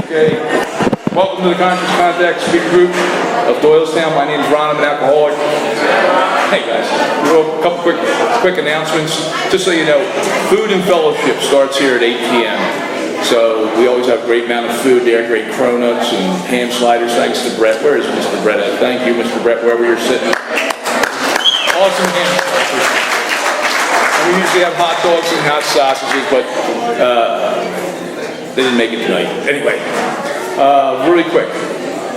Okay. Welcome to the Conscious Contact Speaker Group of Doylestown. My name is Ron. I'm an alcoholic. Hey guys, a couple quick announcements. Just so you know, food and fellowship starts here at 8 p.m. So we always have a great amount of food there, great cronuts and ham sliders. Thanks to Brett. Where is Mr. Brett at? Thank you, Mr. Brett, wherever you're sitting. Awesome ham sliders. We usually have hot dogs and hot sausages, but they didn't make it tonight. Anyway, really quick,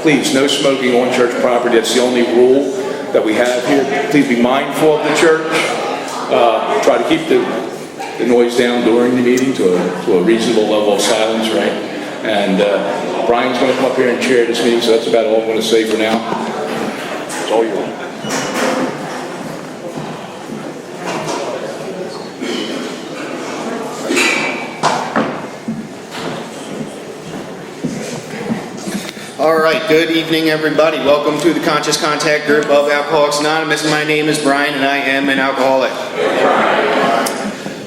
please, no smoking on church property. That's the only rule that we have here. Please be mindful of the church. Try to keep the noise down during the meeting to a reasonable level of silence, right? And Brian's going to come up here and chair this meeting, so that's about all I'm going to say for now. It's all yours. All right, good evening, everybody. Welcome to the Conscious Contact Group of Alcoholics Anonymous. My name is Brian, and I am an alcoholic.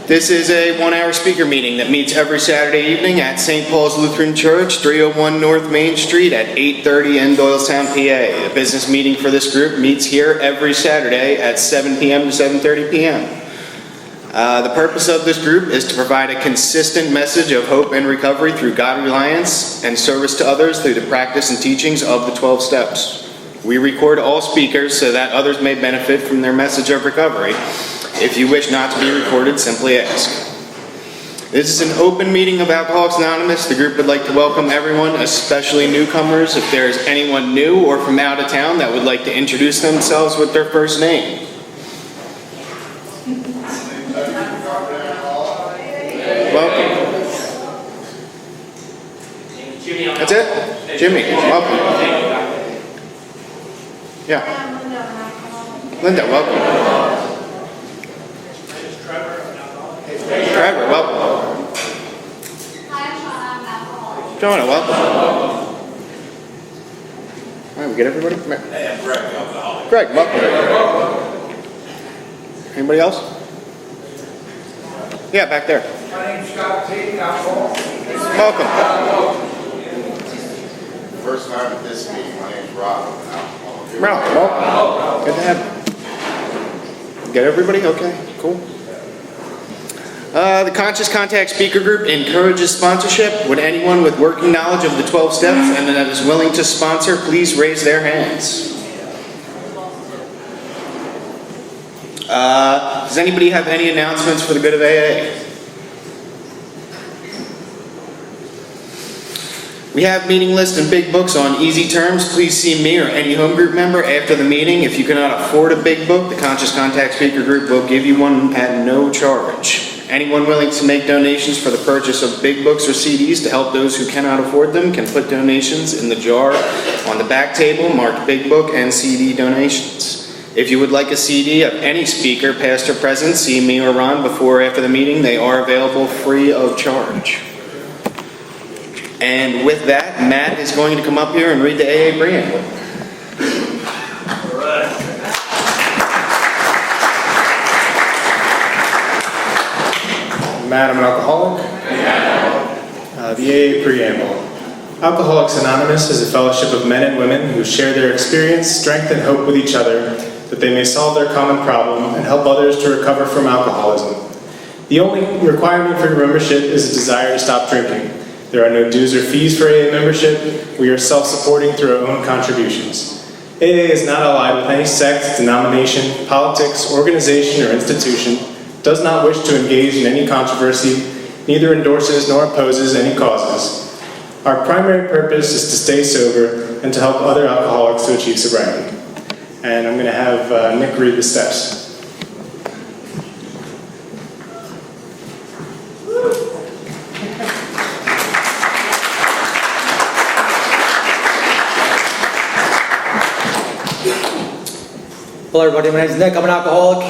This is a one-hour speaker meeting that meets every Saturday evening at St. Paul's Lutheran Church, 301 North Main Street at 8:30 in Doylestown, PA. The business meeting for this group meets here every Saturday at 7 p.m. to 7:30 p.m. The purpose of this group is to provide a consistent message of hope and recovery through God reliance and service to others through the practice and teachings of the 12 steps. We record all speakers so that others may benefit from their message of recovery. If you wish not to be recorded, simply ask. This is an open meeting of Alcoholics Anonymous. The group would like to welcome everyone, especially newcomers. If there is anyone new or from out of town that would like to introduce themselves with their first name. Welcome. That's it? Jimmy, welcome. Yeah. Linda, welcome. Trevor, welcome. Jonah, welcome. All right, we get everybody? Come here. Greg, welcome. Anybody else? Yeah, back there. My name's Scott T. Alcohol. Welcome. First time at this meeting. My name's Rob. I'm an alcoholic. Ralph, welcome. Good to have you. Get everybody? Okay, cool. The Conscious Contact Speaker Group encourages sponsorship. Would anyone with working knowledge of the 12 steps and that is willing to sponsor, please raise their hands. Does anybody have any announcements for the good of AA? We have meeting lists and big books on easy terms. Please see me or any home group member after the meeting. If you cannot afford a big book, the Conscious Contact Speaker Group will give you one at no charge. Anyone willing to make donations for the purchase of big books or CDs to help those who cannot afford them can put donations in the jar on the back table marked Big Book and CD donations. If you would like a CD of any speaker, past or present, see me or Ron before or after the meeting. They are available free of charge. And with that, Matt is going to come up here and read the AA preamble. All right. Matt, I'm an alcoholic. The AA preamble. Alcoholics Anonymous is a fellowship of men and women who share their experience, strength, and hope with each other, that they may solve their common problem and help others to recover from alcoholism. The only requirement for membership is a desire to stop drinking. There are no dues or fees for AA membership. We are self-supporting through our own contributions. AA is not allied with any sect, denomination, politics, organization, or institution, does not wish to engage in any controversy, neither endorses nor opposes any causes. Our primary purpose is to stay sober and to help other alcoholics to achieve sobriety. And I'm going to have Nick read the steps. Hello everybody, my name is Nick, I'm an alcoholic.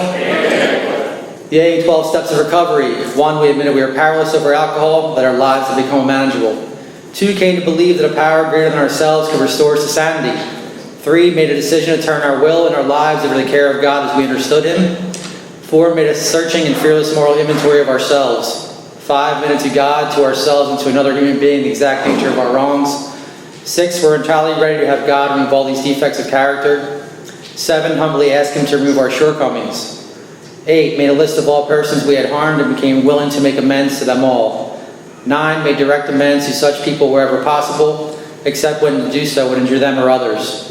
The AA 12 Steps of Recovery. 1, we admitted we are powerless over alcohol, that our lives have become unmanageable. 2, came to believe that a power greater than ourselves could restore us to sanity. 3, made a decision to turn our will and our lives over to the care of God as we understood Him. 4, made a searching and fearless moral inventory of ourselves. 5, admitted to God, to ourselves, and to another human being the exact nature of our wrongs. 6, we're entirely ready to have God remove all these defects of character. 7, humbly ask Him to remove our shortcomings. 8, made a list of all persons we had harmed and became willing to make amends to them all. 9, made direct amends to such people wherever possible, except when to do so would injure them or others.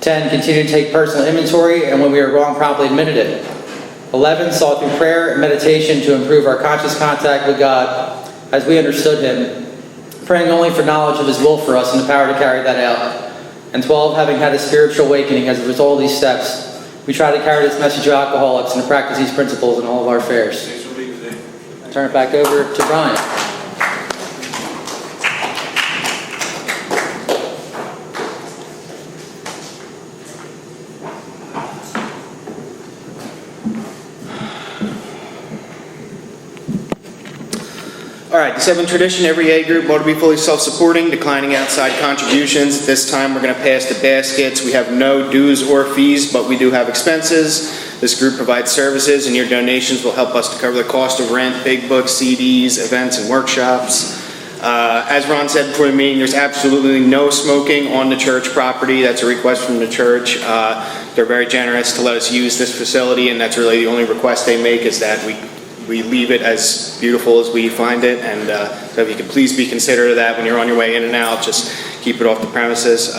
10, continued to take personal inventory, and when we were wrong, promptly admitted it. 11, sought through prayer and meditation to improve our conscious contact with God as we understood Him, praying only for knowledge of His will for us and the power to carry that out. And 12, having had a spiritual awakening as a result of these steps, we try to carry this message to alcoholics and to practice these principles in all of our affairs. Turn it back over to Brian. All right, the 7th tradition, every A group ought to be fully self-supporting, declining outside contributions. This time we're going to pass the baskets. We have no dues or fees, but we do have expenses. This group provides services, and your donations will help us to cover the cost of rent, big books, CDs, events, and workshops. As Ron said before the meeting, there's absolutely no smoking on the church property. That's a request from the church. They're very generous to let us use this facility, and that's really the only request they make, is that we leave it as beautiful as we find it. And so if you could please be considerate of that when you're on your way in and out, just keep it off the premises.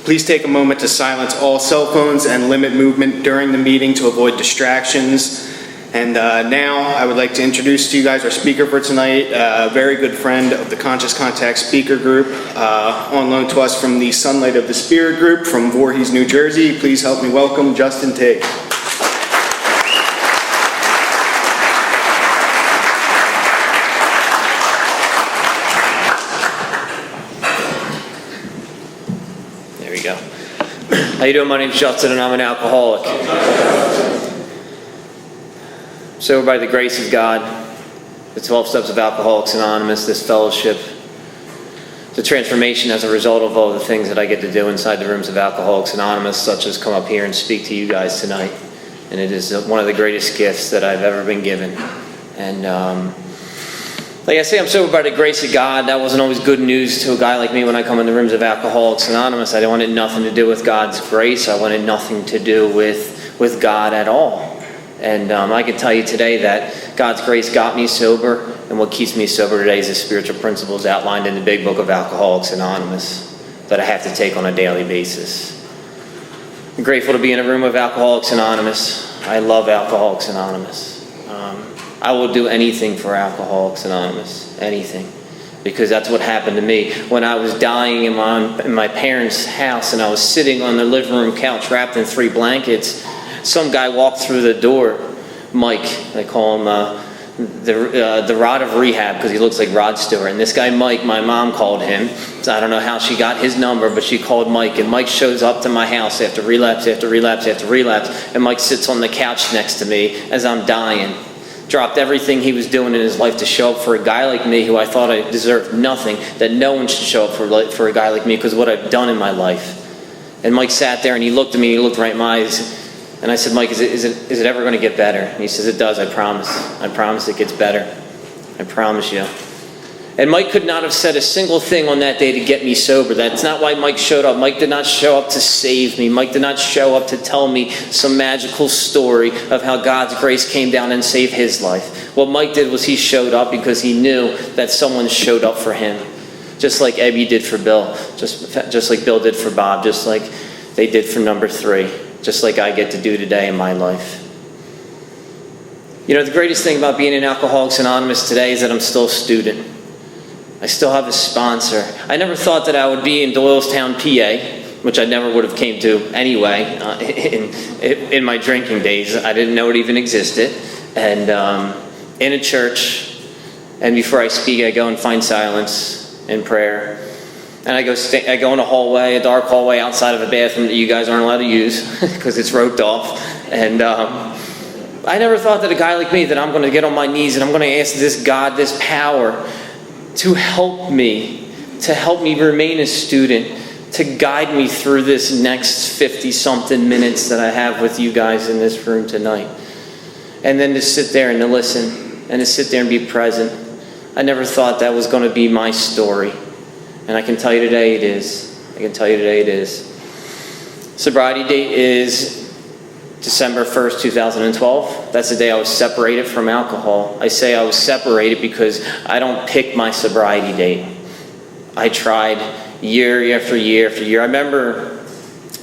Please take a moment to silence all cell phones and limit movement during the meeting to avoid distractions. And now I would like to introduce to you guys our speaker for tonight, a very good friend of the Conscious Contact Speaker Group, on loan to us from the Sunlight of the Spirit Group from Voorhees, New Jersey. Please help me welcome Justin Tigg. How you doing? My name's Justin and I'm an alcoholic. So by the grace of God, the 12 Steps of Alcoholics Anonymous, this fellowship, the transformation as a result of all the things that I get to do inside the rooms of Alcoholics Anonymous, such as come up here and speak to you guys tonight. And it is one of the greatest gifts that I've ever been given. And like I say, I'm sober by the grace of God. That wasn't always good news to a guy like me when I come in the rooms of Alcoholics Anonymous. I wanted nothing to do with God's grace. I wanted nothing to do with God at all. And I can tell you today that God's grace got me sober, and what keeps me sober today is the spiritual principles outlined in the big book of Alcoholics Anonymous that I have to take on a daily basis. I'm grateful to be in a room of Alcoholics Anonymous. I love Alcoholics Anonymous. I will do anything for Alcoholics Anonymous, anything, because that's what happened to me. When I was dying in my parents' house and I was sitting on the living room couch wrapped in 3 blankets, some guy walked through the door, Mike, they call him the Rod of Rehab because he looks like Rod Stewart. And this guy Mike, my mom called him. So I don't know how she got his number, but she called Mike. And Mike shows up to my house after relapse, after relapse, after relapse. And Mike sits on the couch next to me as I'm dying. Dropped everything he was doing in his life to show up for a guy like me who I thought I deserved nothing, that no one should show up for a guy like me because of what I've done in my life. And Mike sat there and he looked at me, he looked right in my eyes, and I said, Mike, is it ever going to get better? And he says, it does, I promise. I promise it gets better. I promise you. And Mike could not have said a single thing on that day to get me sober. That's not why Mike showed up. Mike did not show up to save me. Mike did not show up to tell me some magical story of how God's grace came down and saved his life. What Mike did was he showed up because he knew that someone showed up for him. Just like Ebby did for Bill. Just like Bill did for Bob. Just like they did for number 3. Just like I get to do today in my life. You know, the greatest thing about being in Alcoholics Anonymous today is that I'm still a student. I still have a sponsor. I never thought that I would be in Doylestown, PA, which I never would have came to anyway in my drinking days. I didn't know it even existed. And in a church, and before I speak, I go and find silence in prayer. And I go in a hallway, a dark hallway outside of a bathroom that you guys aren't allowed to use because it's roped off. And I never thought that a guy like me, that I'm going to get on my knees and I'm going to ask this God, this power, to help me remain a student, to guide me through this next 50-something minutes that I have with you guys in this room tonight. And then to sit there and to listen and to sit there and be present. I never thought that was going to be my story. And I can tell you today it is. I can tell you today it is. Sobriety date is December 1st, 2012. That's the day I was separated from alcohol. I say I was separated because I don't pick my sobriety date. I tried year after year after year. I remember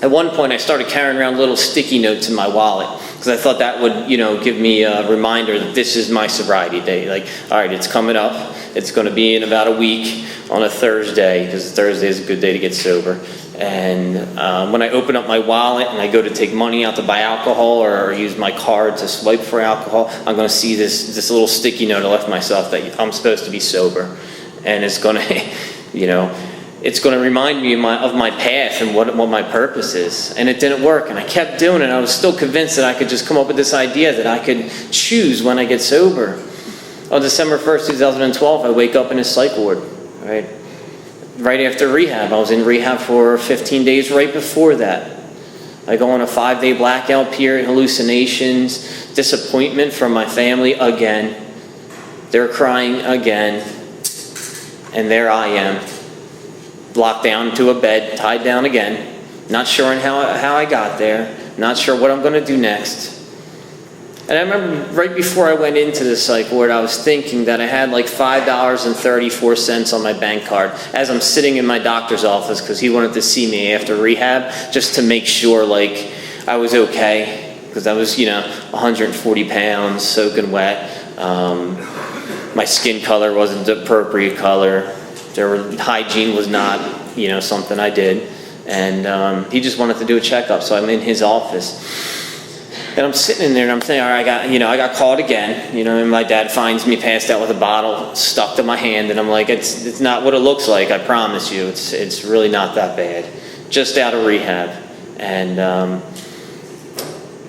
at one point I started carrying around little sticky notes in my wallet because I thought that would, give me a reminder that this is my sobriety date. Like, all right, it's coming up. It's going to be in about a week on a Thursday, because Thursday is a good day to get sober. And when I open up my wallet and I go to take money out to buy alcohol or use my card to swipe for alcohol, I'm going to see this little sticky note I left myself that I'm supposed to be sober. And it's going to, it's going to remind me of my path and what my purpose is. And it didn't work. And I kept doing it. I was still convinced that I could just come up with this idea that I could choose when I get sober. On December 1st, 2012, I wake up in a psych ward, right after rehab. I was in rehab for 15 days right before that. I go on a 5-day blackout period, hallucinations, disappointment from my family again. They're crying again. And there I am, locked down to a bed, tied down again, not sure how I got there, not sure what I'm going to do next. And I remember right before I went into the psych ward, I was thinking that I had like $5.34 on my bank card as I'm sitting in my doctor's office because he wanted to see me after rehab just to make sure like I was okay, because I was 140 pounds, soaking wet. My skin color wasn't the appropriate color. Hygiene was not something I did, and he just wanted to do a checkup. So I'm in his office. And I'm sitting in there and I'm thinking, all right, I got caught again, and my dad finds me passed out with a bottle stuck to my hand, and I'm like, it's not what it looks like, I promise you. It's really not that bad. Just out of rehab. And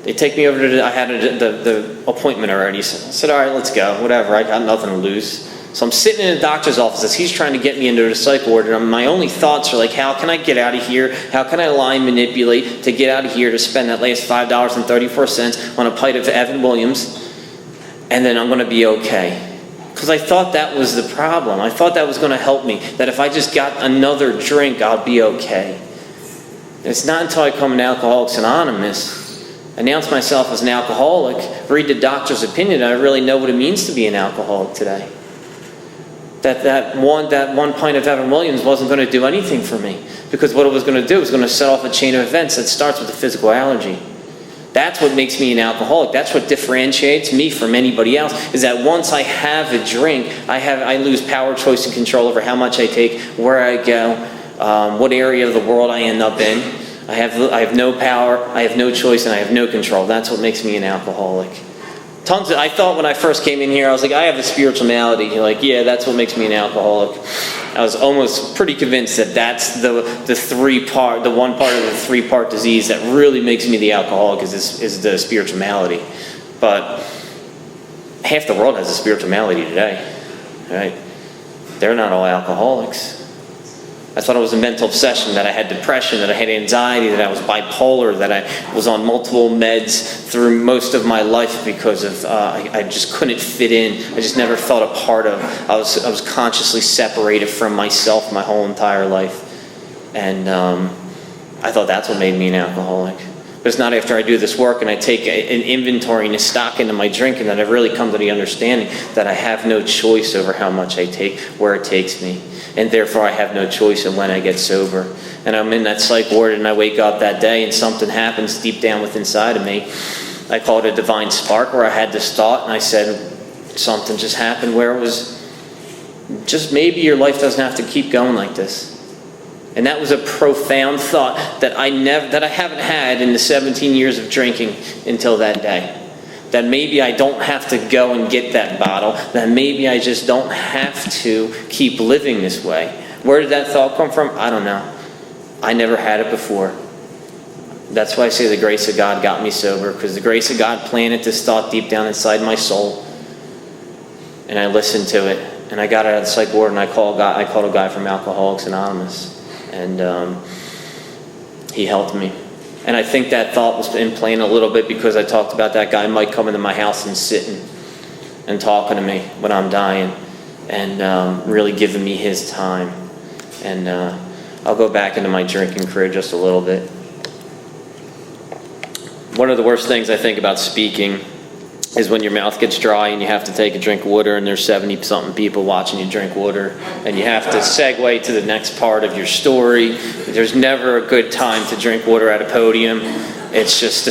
they take me over to I had the appointment already. So I said, all right, let's go, whatever, I got nothing to lose. So I'm sitting in the doctor's office as he's trying to get me into the psych ward, and my only thoughts are like, how can I get out of here? How can I lie and manipulate to get out of here to spend that last $5.34 on a pint of Evan Williams, and then I'm going to be okay? Because I thought that was the problem. I thought that was going to help me, that if I just got another drink, I'll be okay. And it's not until I come in Alcoholics Anonymous, announce myself as an alcoholic, read the doctor's opinion, I really know what it means to be an alcoholic today. That one pint of Evan Williams wasn't going to do anything for me, because what it was going to do was going to set off a chain of events that starts with a physical allergy. That's what makes me an alcoholic. That's what differentiates me from anybody else, is that once I have a drink, I lose power, choice, and control over how much I take, where I go, what area of the world I end up in. I have no power, I have no choice, and I have no control. That's what makes me an alcoholic. I thought when I first came in here, I was like, I have a spiritual malady. You're like, yeah, that's what makes me an alcoholic. I was almost pretty convinced that that's the one part of the 3-part disease that really makes me the alcoholic is the spiritual malady. But half the world has a spiritual malady today, right? They're not all alcoholics. I thought it was a mental obsession, that I had depression, that I had anxiety, that I was bipolar, that I was on multiple meds through most of my life because of I just couldn't fit in. I just never felt a part of. I was consciously separated from myself my whole entire life, and I thought that's what made me an alcoholic. But it's not after I do this work and I take an inventory and a stock into my drinking that I've really come to the understanding that I have no choice over how much I take, where it takes me. And therefore I have no choice in when I get sober. And I'm in that psych ward and I wake up that day and something happens deep down within inside of me. I call it a divine spark, where I had this thought and I said, something just happened where it was just maybe your life doesn't have to keep going like this. And that was a profound thought that I haven't had in the 17 years of drinking until that day. That maybe I don't have to go and get that bottle. That maybe I just don't have to keep living this way. Where did that thought come from? I don't know. I never had it before. That's why I say the grace of God got me sober, because the grace of God planted this thought deep down inside my soul. And I listened to it. And I got out of the psych ward and I called a guy from Alcoholics Anonymous. And he helped me. And I think that thought was in playing a little bit because I talked about that guy might come into my house and sit and talking to me when I'm dying, and really giving me his time. And I'll go back into my drinking career just a little bit. One of the worst things I think about speaking is when your mouth gets dry and you have to take a drink of water and there's 70-something people watching you drink water, and you have to segue to the next part of your story. There's never a good time to drink water at a podium. It's just,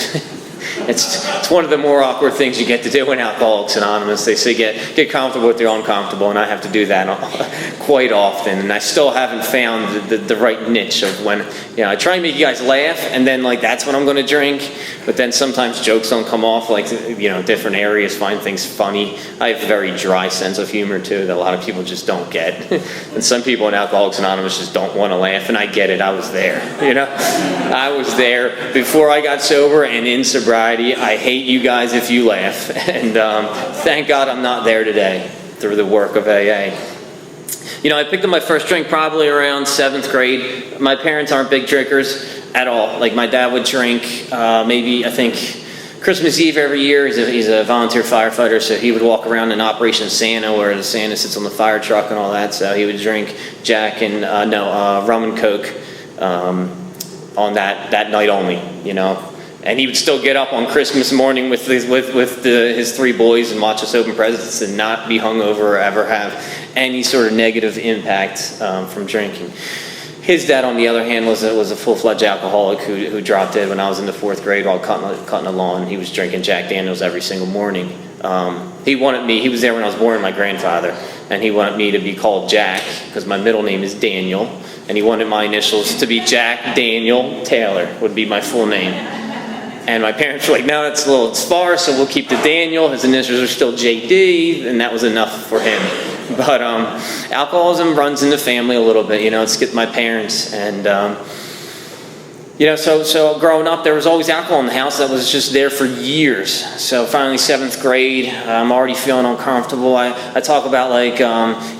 it's one of the more awkward things you get to do in Alcoholics Anonymous. They say get comfortable with your uncomfortable, and I have to do that quite often. And I still haven't found the right niche of when, I try and make you guys laugh, and then that's when I'm going to drink. But then sometimes jokes don't come off, different areas find things funny. I have a very dry sense of humor too that a lot of people just don't get. And some people in Alcoholics Anonymous just don't want to laugh, and I get it. I was there, I was there before I got sober and in sobriety. I hate you guys if you laugh. And thank God I'm not there today through the work of AA. I picked up my first drink probably around 7th grade. My parents aren't big drinkers at all. My dad would drink maybe, I think, Christmas Eve every year. He's a volunteer firefighter, so he would walk around in Operation Santa, where the Santa sits on the fire truck and all that. So he would drink Jack and rum and Coke on that night only, And he would still get up on Christmas morning with his 3 boys and watch us open presents and not be hungover or ever have any sort of negative impact from drinking. His dad, on the other hand, was a full-fledged alcoholic who dropped dead when I was in the 4th grade while cutting a lawn. He was drinking Jack Daniels every single morning. He was there when I was born, my grandfather, and he wanted me to be called Jack because my middle name is Daniel, and he wanted my initials to be Jack Daniel Taylor would be my full name. And my parents were like, no, that's a little sparse, so we'll keep the Daniel. His initials are still JD, and that was enough for him. But alcoholism runs in the family a little bit, it's get my parents. And, so growing up, there was always alcohol in the house that was just there for years. So finally, 7th grade, I'm already feeling uncomfortable. I talk about,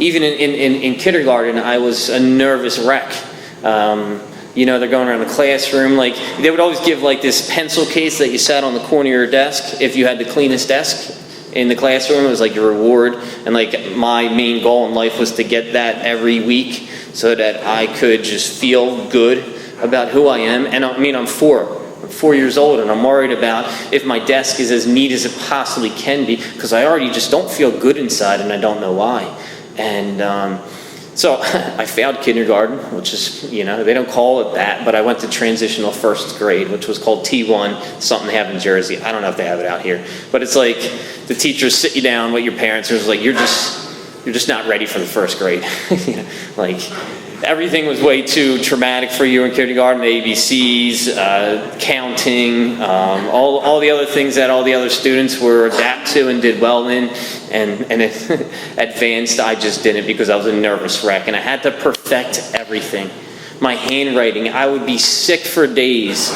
even in kindergarten, I was a nervous wreck. They're going around the classroom. They would always give this pencil case that you sat on the corner of your desk if you had the cleanest desk in the classroom. It was your reward. And my main goal in life was to get that every week so that I could just feel good about who I am. And I'm 4 years old, and I'm worried about if my desk is as neat as it possibly can be, because I already just don't feel good inside, and I don't know why. And so I failed kindergarten, which is, they don't call it that, but I went to transitional 1st grade, which was called T1, something they have in Jersey. I don't know if they have it out here. But it's the teachers sit you down with your parents, and it's you're just not ready for the 1st grade. Everything was way too traumatic for you in kindergarten, the ABCs, counting, all the other things that all the other students were adapt to and did well in, and advanced, I just didn't because I was a nervous wreck, and I had to perfect everything. My handwriting, I would be sick for days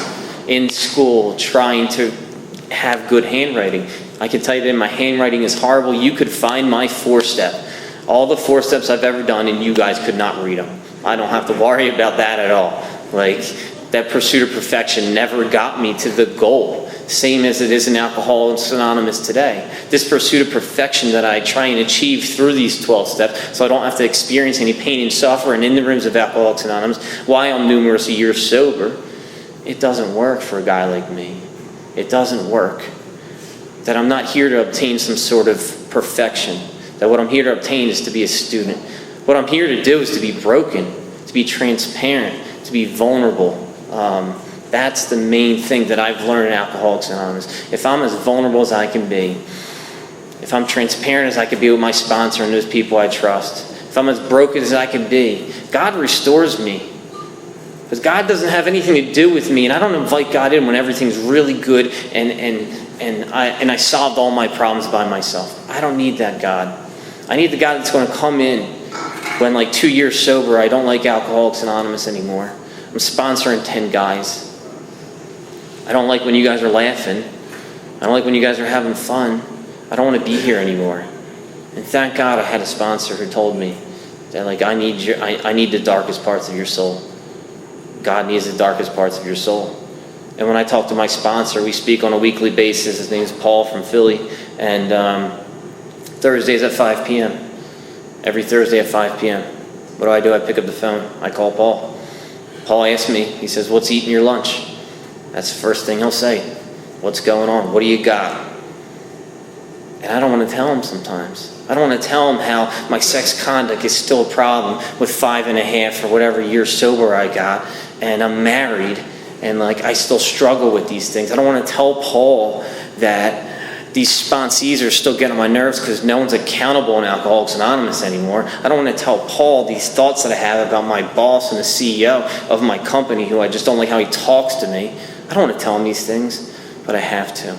in school trying to have good handwriting. I can tell you that my handwriting is horrible. You could find my 4-step. All the 4 steps I've ever done, and you guys could not read them. I don't have to worry about that at all. That pursuit of perfection never got me to the goal. Same as it is in Alcoholics Anonymous today. This pursuit of perfection that I try and achieve through these 12 steps so I don't have to experience any pain and suffering in the rooms of Alcoholics Anonymous, why I'm numerous years sober, it doesn't work for a guy like me. It doesn't work. That I'm not here to obtain some sort of perfection. That what I'm here to obtain is to be a student. What I'm here to do is to be broken, to be transparent, to be vulnerable. That's the main thing that I've learned in Alcoholics Anonymous. If I'm as vulnerable as I can be, if I'm transparent as I can be with my sponsor and those people I trust, if I'm as broken as I can be, God restores me. Because God doesn't have anything to do with me, and I don't invite God in when everything's really good and I solved all my problems by myself. I don't need that God. I need the God that's going to come in when 2 years sober, I don't like Alcoholics Anonymous anymore. I'm sponsoring 10 guys. I don't like when you guys are laughing. I don't like when you guys are having fun. I don't want to be here anymore. And thank God I had a sponsor who told me that I need the darkest parts of your soul. God needs the darkest parts of your soul. And when I talk to my sponsor, we speak on a weekly basis. His name is Paul from Philly. And Thursdays at 5 p.m. Every Thursday at 5 p.m. What do? I pick up the phone. I call Paul. Paul asks me, he says, "What's eating your lunch?" That's the first thing he'll say. "What's going on? What do you got?" And I don't want to tell him sometimes. I don't want to tell him how my sex conduct is still a problem with 5.5 or whatever years sober I got, and I'm married, and like I still struggle with these things. I don't want to tell Paul that these sponsees are still getting on my nerves because no one's accountable in Alcoholics Anonymous anymore. I don't want to tell Paul these thoughts that I have about my boss and the CEO of my company, who I just don't like how he talks to me. I don't want to tell him these things, but I have to.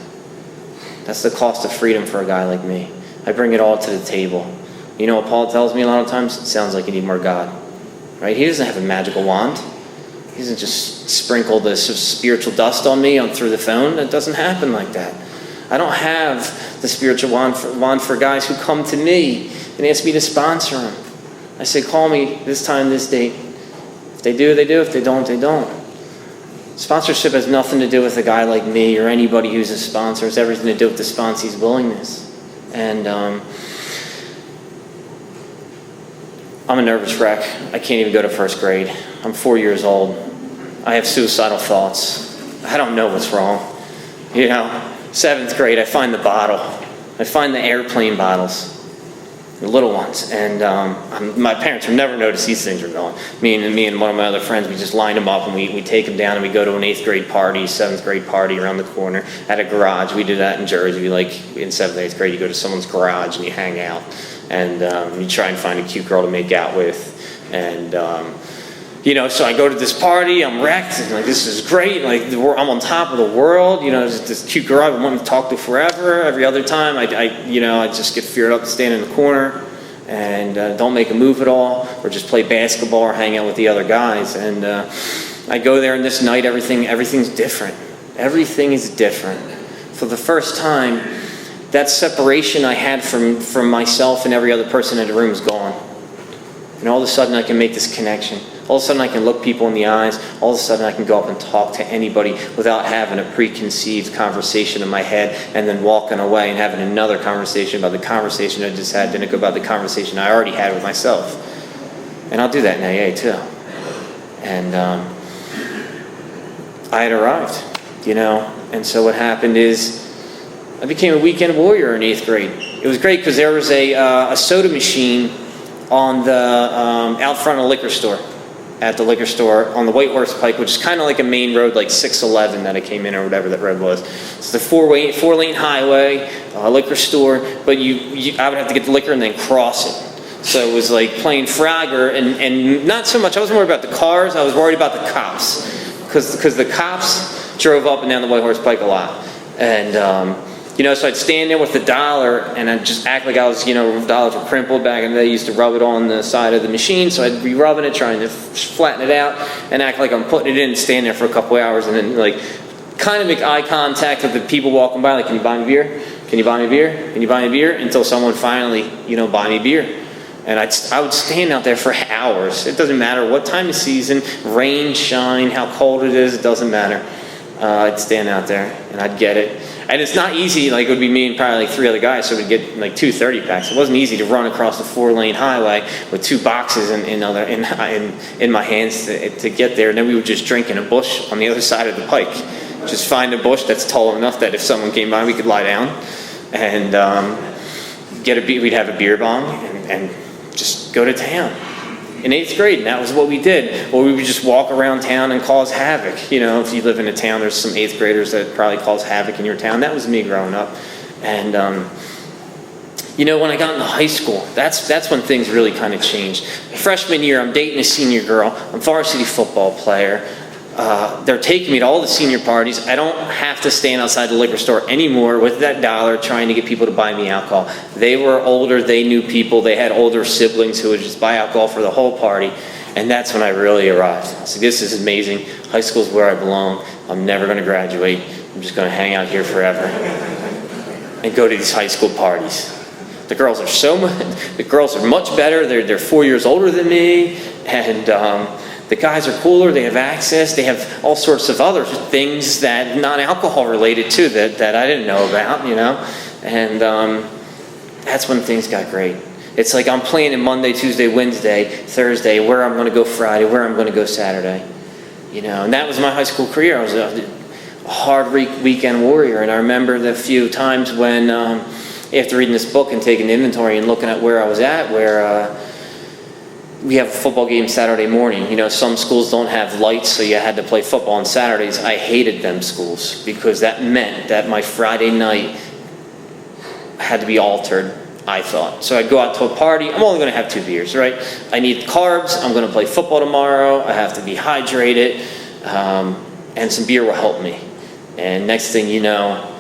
That's the cost of freedom for a guy like me. I bring it all to the table. You know what Paul tells me a lot of times? It sounds like you need more God. Right? He doesn't have a magical wand. He doesn't just sprinkle this spiritual dust on me through the phone. It doesn't happen like that. I don't have the spiritual wand for guys who come to me and ask me to sponsor them. I say, call me this time, this date. If they do, they do. If they don't, they don't. Sponsorship has nothing to do with a guy like me or anybody who's a sponsor. It's everything to do with the sponsee's willingness. And I'm a nervous wreck. I can't even go to first grade. I'm 4 years old. I have suicidal thoughts. I don't know what's wrong. You know, 7th grade, I find the bottle. I find the airplane bottles, the little ones. And my parents would never notice these things are going. Me and one of my other friends, we just line them up and we take them down and we go to an 8th grade party, 7th grade party around the corner at a garage. We do that in Jersey. Like in 7th, 8th grade, you go to someone's garage and you hang out. And you try and find a cute girl to make out with. And you know, so I go to this party, I'm wrecked, and like, this is great, like, I'm on top of the world, you know, there's this cute girl I've been wanting to talk to forever. Every other time, I just get feared up to stand in the corner, and don't make a move at all, or just play basketball, or hang out with the other guys, and I go there, and this night, everything's different. Everything is different. For the first time, that separation I had from myself and every other person in the room is gone. And all of a sudden, I can make this connection. All of a sudden I can look people in the eyes. All of a sudden I can go up and talk to anybody without having a preconceived conversation in my head and then walking away and having another conversation about the conversation I just had, then it go about the conversation I already had with myself. And I'll do that in AA too. And I had arrived, you know. And so what happened is I became a weekend warrior in 8th grade. It was great because there was a soda machine on the out front of the liquor store. At the liquor store on the White Horse Pike, which is kind of like a main road, like 611 that I came in or whatever that road was. It's the four-lane highway, liquor store, but I would have to get the liquor and then cross it. So it was like playing Frogger, and not so much, I wasn't worried about the cars, I was worried about the cops. Because the cops drove up and down the White Horse Pike a lot. And, you know, so I'd stand there with the dollar and I'd just act like I was, you know, dollars were crimpled back and they used to rub it on the side of the machine. So I'd be rubbing it, trying to flatten it out and act like I'm putting it in and stand there for a couple hours and then like kind of make eye contact with the people walking by. Like, can you buy me beer? Can you buy me beer? Can you buy me beer? Until someone finally, you know, buy me beer. And I would stand out there for hours. It doesn't matter what time of season, rain, shine, how cold it is, it doesn't matter. I'd stand out there and I'd get it. And it's not easy, like it would be me and probably like 3 other guys, so we'd get like 2 30-packs. It wasn't easy to run across the 4-lane highway with 2 boxes in my hands to get there. And then we would just drink in a bush on the other side of the pike. Just find a bush that's tall enough that if someone came by, we could lie down and we'd have a beer bong and just go to town. In 8th grade, and that was what we did. Or we would just walk around town and cause havoc. You know, if you live in a town, there's some 8th graders that probably cause havoc in your town. That was me growing up. And, you know, when I got into high school, that's when things really kind of changed. Freshman year, I'm dating a senior girl. I'm a varsity football player. They're taking me to all the senior parties. I don't have to stand outside the liquor store anymore with that dollar trying to get people to buy me alcohol. They were older, they knew people, they had older siblings who would just buy alcohol for the whole party. And that's when I really arrived. I said, this is amazing. High school's where I belong. I'm never going to graduate. I'm just going to hang out here forever and go to these high school parties. The girls are much better. They're 4 years older than me, and the guys are cooler, they have access, they have all sorts of other things that non-alcohol related too that I didn't know about, you know. And that's when things got great. It's like I'm planning Monday, Tuesday, Wednesday, Thursday, where I'm going to go Friday, where I'm going to go Saturday. And that was my high school career. I was a hard weekend warrior, and I remember the few times when, after reading this book and taking inventory and looking at where I was at, where we have a football game Saturday morning. Some schools don't have lights, so you had to play football on Saturdays. I hated them schools because that meant that my Friday night had to be altered, I thought. So I'd go out to a party. I'm only going to have 2 beers, right? I need carbs. I'm going to play football tomorrow. I have to be hydrated. And some beer will help me. And next thing you know,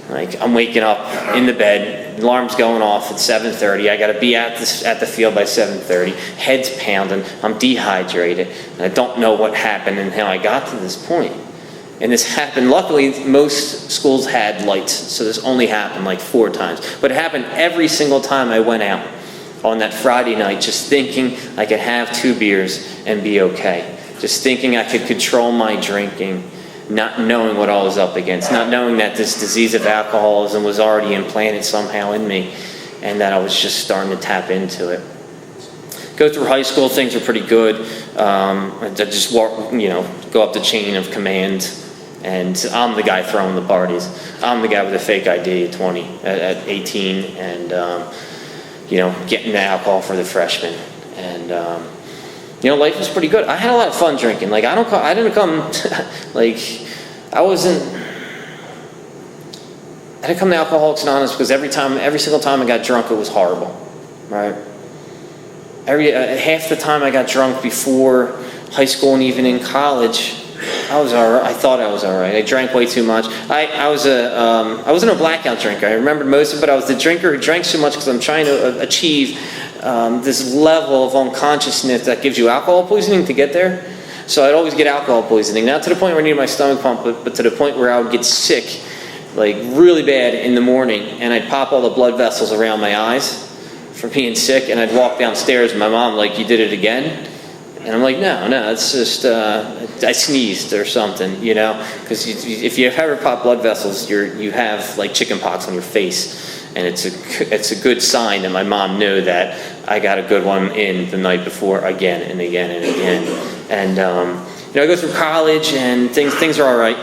like I'm waking up in the bed, alarm's going off at 7:30. I got to be at the field by 7:30. Head's pounding. I'm dehydrated, and I don't know what happened and how I got to this point. And this happened. Luckily, most schools had lights, so this only happened like 4 times. But it happened every single time I went out on that Friday night, just thinking I could have 2 beers and be okay. Just thinking I could control my drinking. Not knowing what I was up against, not knowing that this disease of alcoholism was already implanted somehow in me, and that I was just starting to tap into it. Go through high school, things were pretty good. I just go up the chain of command, and I'm the guy throwing the parties. I'm the guy with a fake ID at 20, at 18, and getting the alcohol for the freshmen, and. Life was pretty good. I had a lot of fun drinking. Like I didn't come to Alcoholics Anonymous because every single time I got drunk, it was horrible, right? Half the time I got drunk before high school and even in college, I was all right. I thought I was all right. I drank way too much. I wasn't a blackout drinker. I remembered most of it, but I was the drinker who drank so much because I'm trying to achieve this level of unconsciousness that gives you alcohol poisoning to get there. So I'd always get alcohol poisoning, not to the point where I needed my stomach pumped, but to the point where I would get sick, like really bad in the morning, and I'd pop all the blood vessels around my eyes from being sick, and I'd walk downstairs, and my mom like, "You did it again?" And I'm like, no, it's just, I sneezed or something, because if you ever pop blood vessels, you have like chicken pox on your face. And it's a good sign that my mom knew that I got a good one in the night before again and again and again. And, I go through college and things are all right.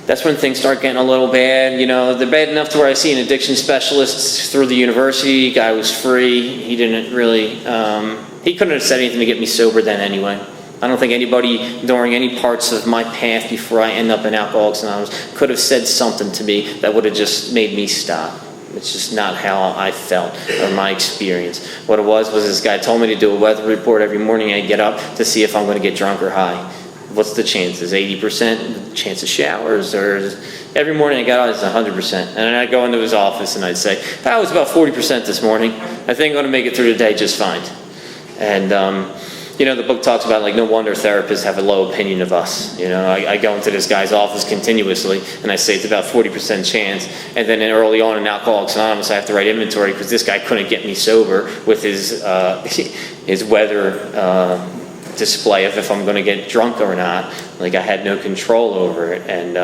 That's when things start getting a little bad. They're bad enough to where I see an addiction specialist through the university. Guy was free. He didn't really, he couldn't have said anything to get me sober then anyway. I don't think anybody during any parts of my path before I end up in Alcoholics Anonymous could have said something to me that would have just made me stop. It's just not how I felt or my experience. What it was this guy told me to do a weather report every morning. I get up to see if I'm going to get drunk or high. What's the chances? 80% chance of showers? Or every morning I got out, it's 100%. And then I'd go into his office and I'd say, that was about 40% this morning. I think I'm going to make it through the day just fine. And, the book talks about, no wonder therapists have a low opinion of us. I go into this guy's office continuously, and I say it's about 40% chance. And then early on in Alcoholics Anonymous, I have to write inventory because this guy couldn't get me sober with his weather display of if I'm going to get drunk or not. I had no control over it. And,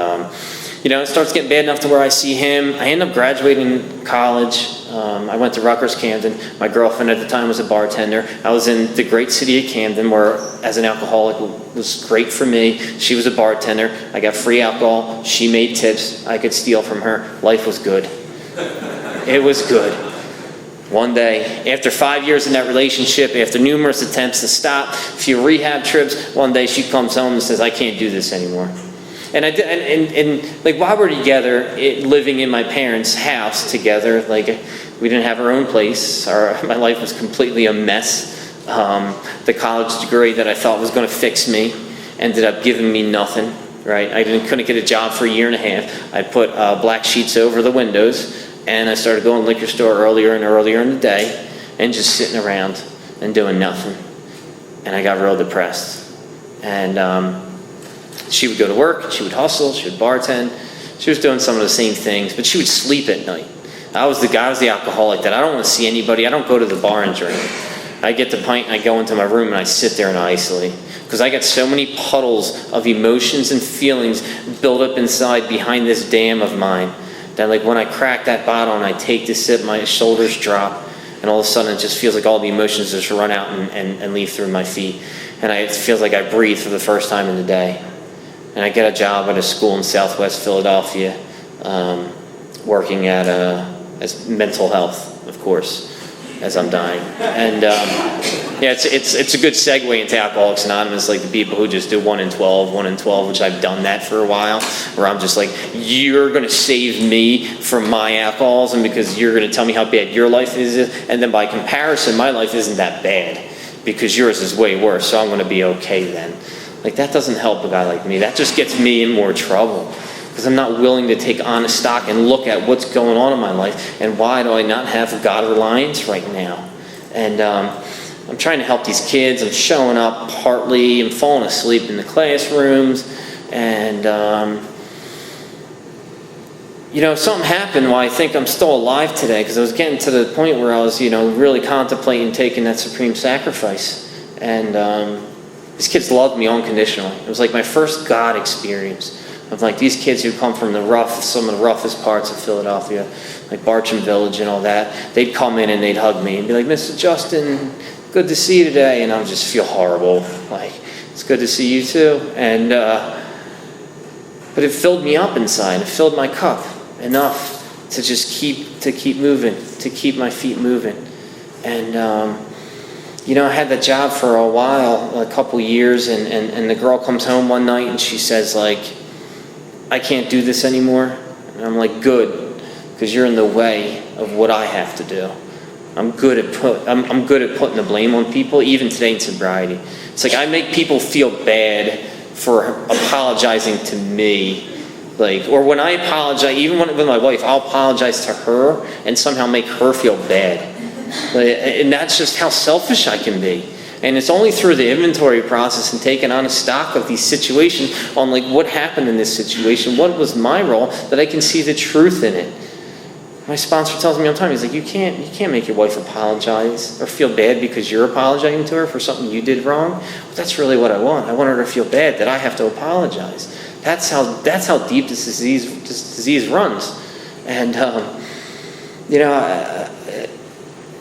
it starts getting bad enough to where I see him. I end up graduating college. I went to Rutgers, Camden. My girlfriend at the time was a bartender. I was in the great city of Camden, where as an alcoholic was great for me. She was a bartender. I got free alcohol. She made tips. I could steal from her. Life was good. It was good. One day, after 5 years in that relationship, after numerous attempts to stop, a few rehab trips, one day she comes home and says, "I can't do this anymore." And while we're together, living in my parents' house together, we didn't have our own place. My life was completely a mess. The college degree that I thought was going to fix me ended up giving me nothing. Right? I couldn't get a job for a year and a half. I put black sheets over the windows, and I started going to the liquor store earlier and earlier in the day, and just sitting around and doing nothing. And I got real depressed. And she would go to work, she would hustle, she would bartend. She was doing some of the same things, but she would sleep at night. I was the alcoholic that I don't want to see anybody. I don't go to the bar and drink. I get the pint and I go into my room and I sit there and isolate. Because I got so many puddles of emotions and feelings built up inside behind this dam of mine that like when I crack that bottle and I take this sip, my shoulders drop, and all of a sudden it just feels like all the emotions just run out and leave through my feet. And it feels like I breathe for the first time in the day. And I get a job at a school in Southwest Philadelphia, working at as mental health, of course, as I'm dying. And yeah, it's a good segue into Alcoholics Anonymous, like the people who just do 1 in 12, which I've done that for a while, where I'm just like, you're going to save me from my alcoholism because you're going to tell me how bad your life is, and then by comparison, my life isn't that bad because yours is way worse, so I'm going to be okay then. Like, that doesn't help a guy like me. That just gets me in more trouble because I'm not willing to take honest stock and look at what's going on in my life and why do I not have God reliance right now. And I'm trying to help these kids. I'm showing up partly. I'm falling asleep in the classrooms. And, something happened while I think I'm still alive today because I was getting to the point where I was, really contemplating taking that supreme sacrifice. And these kids loved me unconditionally. It was like my first God experience of like these kids who come from some of the roughest parts of Philadelphia, like Bartram Village and all that. They'd come in and they'd hug me and be like, Mr. Justin, good to see you today. And I would just feel horrible. Like, it's good to see you too. And, but it filled me up inside. It filled my cup enough to just keep moving, to keep my feet moving. And, I had that job for a while, a couple years, and the girl comes home one night and she says, like, I can't do this anymore. And I'm like, good, because you're in the way of what I have to do. I'm good at putting the blame on people, even today in sobriety. It's like I make people feel bad for apologizing to me. Like, or when I apologize, even with my wife, I'll apologize to her and somehow make her feel bad. And that's just how selfish I can be. And it's only through the inventory process and taking honest stock of these situations on like what happened in this situation, what was my role, that I can see the truth in it. My sponsor tells me all the time, he's like, you can't make your wife apologize or feel bad because you're apologizing to her for something you did wrong. Well, that's really what I want. I want her to feel bad that I have to apologize. That's how deep this disease runs. And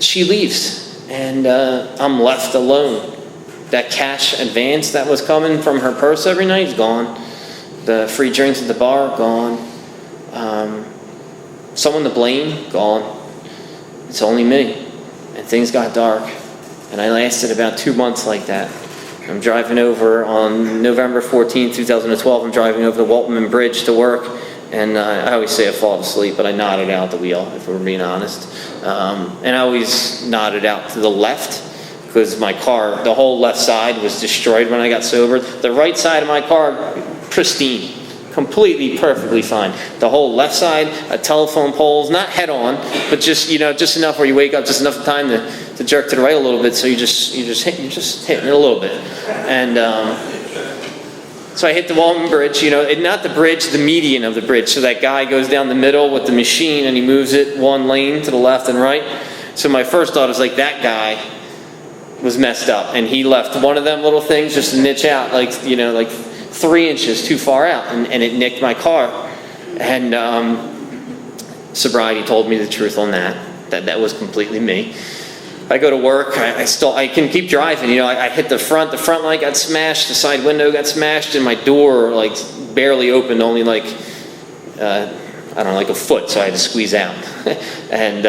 she leaves. And I'm left alone. That cash advance that was coming from her purse every night is gone. The free drinks at the bar, gone. Someone to blame, gone. It's only me. And things got dark. And I lasted about 2 months like that. I'm driving over on November 14, 2012. I'm driving over the Waltman Bridge to work. And I always say I fall asleep, but I nodded out the wheel, if we're being honest. And I always nodded out to the left because my car, the whole left side was destroyed when I got sober. The right side of my car, pristine, completely, perfectly fine. The whole left side, telephone poles, not head on, but just enough where you wake up, just enough time to jerk to the right a little bit, so you're just hitting it a little bit. And so I hit the Walton Bridge, not the bridge, the median of the bridge. So that guy goes down the middle with the machine and he moves it one lane to the left and right. So my first thought was like, that guy was messed up. And he left one of them little things just to niche out, like 3 inches too far out. And it nicked my car. And sobriety told me the truth on that was completely me. I go to work, I can keep driving, I hit the front light got smashed, the side window got smashed, and my door barely opened, only like a foot, so I had to squeeze out. And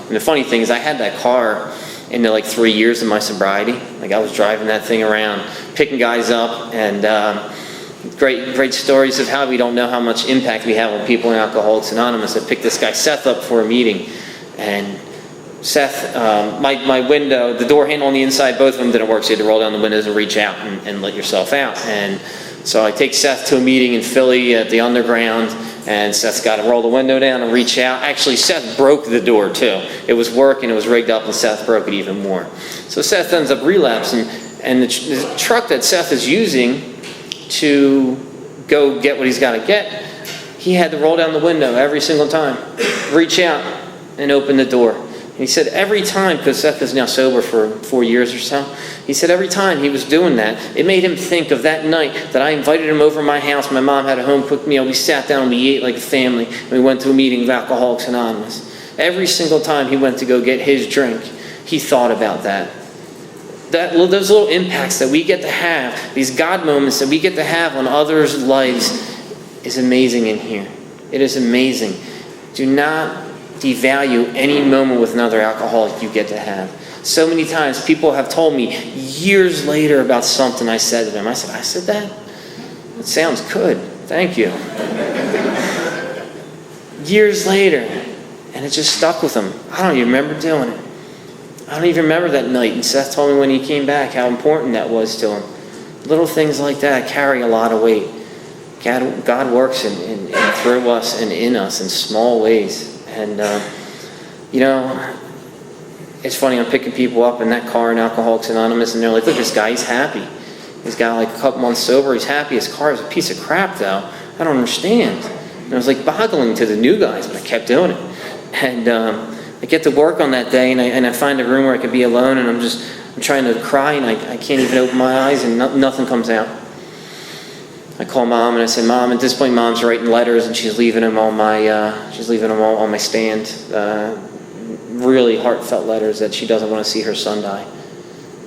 the funny thing is I had that car in the 3 years of my sobriety. I was driving that thing around, picking guys up, and great stories of how we don't know how much impact we have on people in Alcoholics Anonymous. I picked this guy Seth up for a meeting, and Seth, my window, the door handle on the inside, both of them didn't work, so you had to roll down the windows and reach out and let yourself out. And so I take Seth to a meeting in Philly at the Underground, and Seth's got to roll the window down and reach out. Actually, Seth broke the door too. It was working, it was rigged up, and Seth broke it even more. So Seth ends up relapsing, and the truck that Seth is using to go get what he's got to get, he had to roll down the window every single time, reach out and open the door. He said every time, because Seth is now sober for 4 years or so, he said every time he was doing that, it made him think of that night that I invited him over my house. My mom had a home-cooked meal. We sat down and we ate like a family. And we went to a meeting of Alcoholics Anonymous. Every single time he went to go get his drink, he thought about that. Those little impacts that we get to have, these God moments that we get to have on others' lives, is amazing in here. It is amazing. Do not devalue any moment with another alcoholic you get to have. So many times people have told me years later about something I said to them. I said that? It sounds good. Thank you. Years later, and it just stuck with them. I don't even remember doing it. I don't even remember that night. And Seth told me when he came back how important that was to him. Little things like that carry a lot of weight. God works in through us and in us in small ways. And, it's funny, I'm picking people up in that car in Alcoholics Anonymous, and they're like, look, this guy, he's happy. He's got like a couple months sober, he's happy. His car is a piece of crap, though. I don't understand. And I was like boggling to the new guys, but I kept doing it. And I get to work on that day, and I find a room where I could be alone, and I'm trying to cry, and I can't even open my eyes, and nothing comes out. I call Mom and I said, Mom, at this point, Mom's writing letters and she's leaving them on my stand. Really heartfelt letters that she doesn't want to see her son die.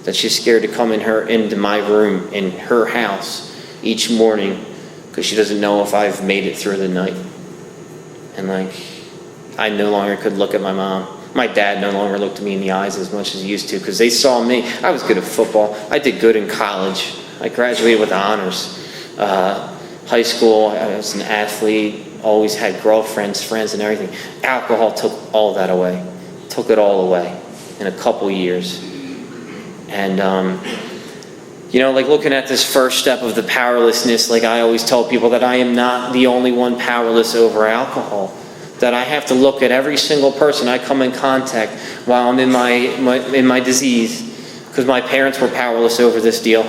That she's scared to come into my room in her house each morning because she doesn't know if I've made it through the night. And I no longer could look at my mom. My dad no longer looked at me in the eyes as much as he used to because they saw me. I was good at football. I did good in college. I graduated with honors. High school, I was an athlete, always had girlfriends, friends, and everything. Alcohol took all that away. Took it all away in a couple years. And, looking at this first step of the powerlessness, I always tell people that I am not the only one powerless over alcohol. That I have to look at every single person I come in contact while I'm in my disease. Because my parents were powerless over this deal.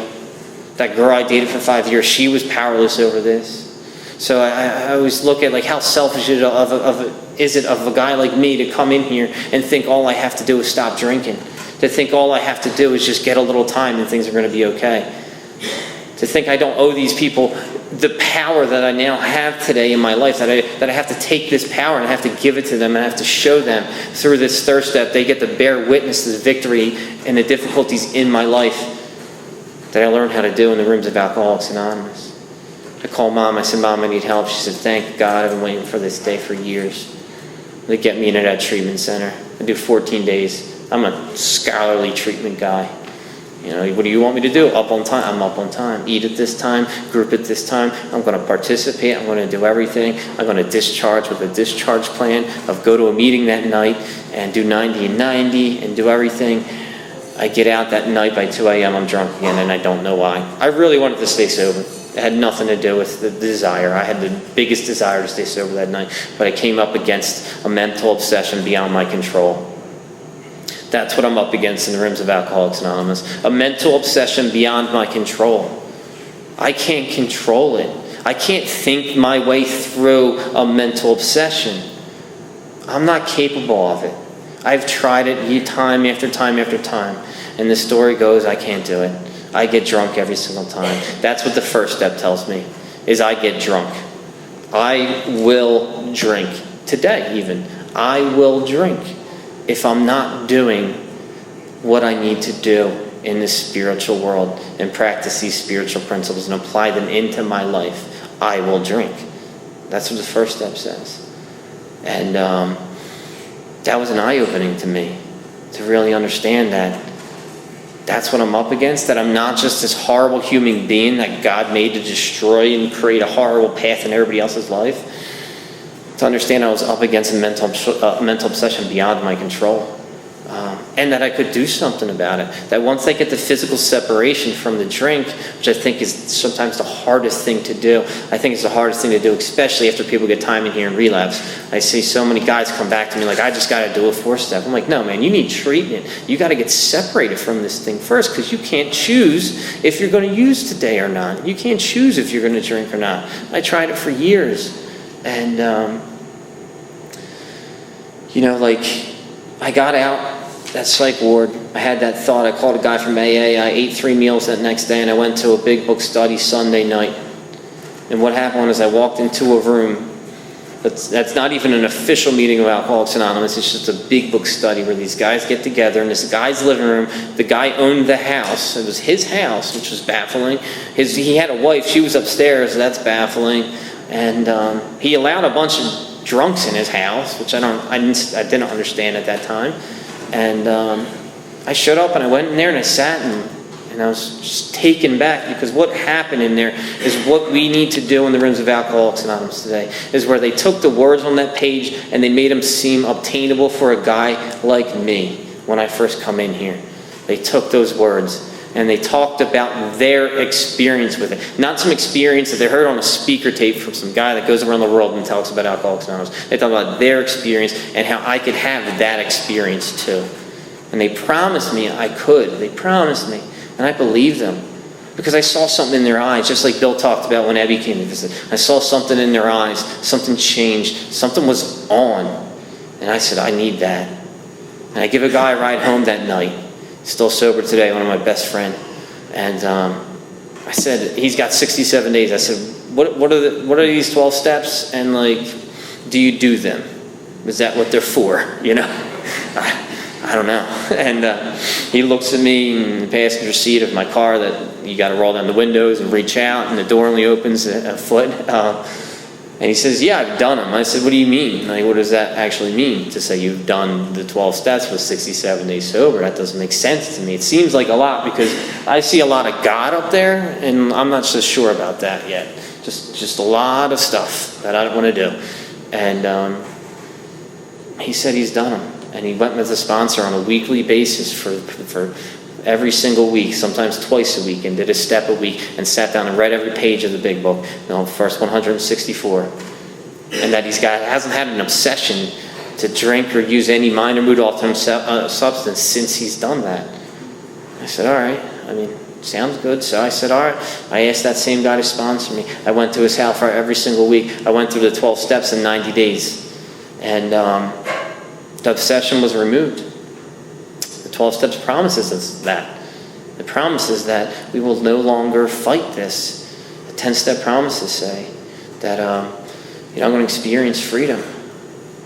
That girl I dated for 5 years, she was powerless over this. So I always look at how selfish is it of a guy like me to come in here and think all I have to do is stop drinking. To think all I have to do is just get a little time and things are going to be okay. To think I don't owe these people the power that I now have today in my life, that I have to take this power and I have to give it to them and I have to show them through this thirst that they get to bear witness to the victory and the difficulties in my life that I learned how to do in the rooms of Alcoholics Anonymous. I called Mom. I said, Mom, I need help. She said, thank God, I've been waiting for this day for years. They get me into that treatment center. I do 14 days. I'm a scholarly treatment guy. What do you want me to do? Up on time? I'm up on time. Eat at this time. Group at this time. I'm going to participate. I'm going to do everything. I'm going to discharge with a discharge plan of go to a meeting that night and do 90 and 90 and do everything. I get out that night by 2 a.m. I'm drunk again, and I don't know why. I really wanted to stay sober. It had nothing to do with the desire. I had the biggest desire to stay sober that night, but I came up against a mental obsession beyond my control. That's what I'm up against in the rooms of Alcoholics Anonymous. A mental obsession beyond my control. I can't control it. I can't think my way through a mental obsession. I'm not capable of it. I've tried it time after time after time. And the story goes, I can't do it. I get drunk every single time. That's what the first step tells me, is I get drunk. I will drink. Today even. I will drink if I'm not doing what I need to do in this spiritual world and practice these spiritual principles and apply them into my life. I will drink. That's what the first step says. And that was an eye-opening to me, to really understand that that's what I'm up against, that I'm not just this horrible human being that God made to destroy and create a horrible path in everybody else's life. To understand I was up against a mental obsession beyond my control. And that I could do something about it. That once I get the physical separation from the drink, which I think is sometimes the hardest thing to do. I think it's the hardest thing to do, especially after people get time in here and relapse. I see so many guys come back to me like, I just got to do a 4-step. I'm like, no, man, you need treatment. You got to get separated from this thing first, because you can't choose if you're going to use today or not. You can't choose if you're going to drink or not. I tried it for years. And, I got out that psych ward. I had that thought. I called a guy from AA. I ate 3 meals that next day, and I went to a big book study Sunday night. And what happened was I walked into a room that's not even an official meeting of Alcoholics Anonymous. It's just a big book study where these guys get together in this guy's living room. The guy owned the house. It was his house, which was baffling. He had a wife. She was upstairs. That's baffling. And he allowed a bunch of drunks in his house, which I didn't understand at that time. And I showed up and I went in there and I sat and I was just taken back, because what happened in there is what we need to do in the rooms of Alcoholics Anonymous today, is where they took the words on that page and they made them seem obtainable for a guy like me when I first come in here. They took those words and they talked about their experience with it. Not some experience that they heard on a speaker tape from some guy that goes around the world and talks about Alcoholics Anonymous. They talked about their experience and how I could have that experience too. And they promised me I could. They promised me. And I believed them. Because I saw something in their eyes, just like Bill talked about when Abby came to visit. I saw something in their eyes. Something changed. Something was on. And I said, I need that. And I give a guy a ride home that night. Still sober today, one of my best friends. And I said, he's got 67 days. I said, what are these 12 steps? And do you do them? Is that what they're for? You know? I don't know. And he looks at me in the passenger seat of my car that you got to roll down the windows and reach out, and the door only opens a foot. And he says, yeah, I've done them. I said, what do you mean? What does that actually mean to say you've done the 12 steps with 67 days sober? That doesn't make sense to me. It seems like a lot because I see a lot of God up there, and I'm not so sure about that yet. Just a lot of stuff that I don't want to do. And he said he's done them. And he went with a sponsor on a weekly basis for every single week, sometimes twice a week, and did a step a week, and sat down and read every page of the big book, first 164. And that hasn't had an obsession to drink or use any minor mood altering substance since he's done that. I said, all right, sounds good. So I said, all right. I asked that same guy to sponsor me. I went to his house for every single week. I went through the 12 steps in 90 days. And the obsession was removed. The 12 steps promises us that. It promises that we will no longer fight this. The 10-step promises say that I'm going to experience freedom,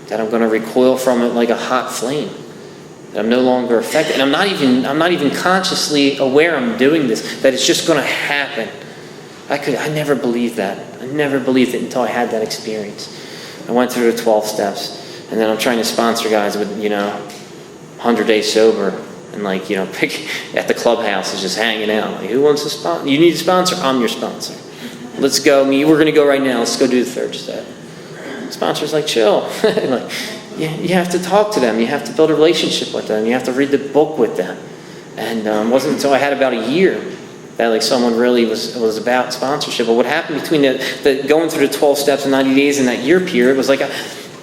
that I'm going to recoil from it like a hot flame, that I'm no longer affected. And I'm not even consciously aware I'm doing this, that it's just going to happen. I never believed that. I never believed it until I had that experience. I went through the 12 steps. And then I'm trying to sponsor guys with, 100 days sober and pick at the clubhouse, just hanging out. Who wants to sponsor? You need a sponsor? I'm your sponsor. Let's go. We're going to go right now. Let's go do the third step. The sponsor's chill. You have to talk to them. You have to build a relationship with them. You have to read the book with them. And it wasn't until I had about a year that someone really was about sponsorship. But what happened between the going through the 12 steps in 90 days and that year period was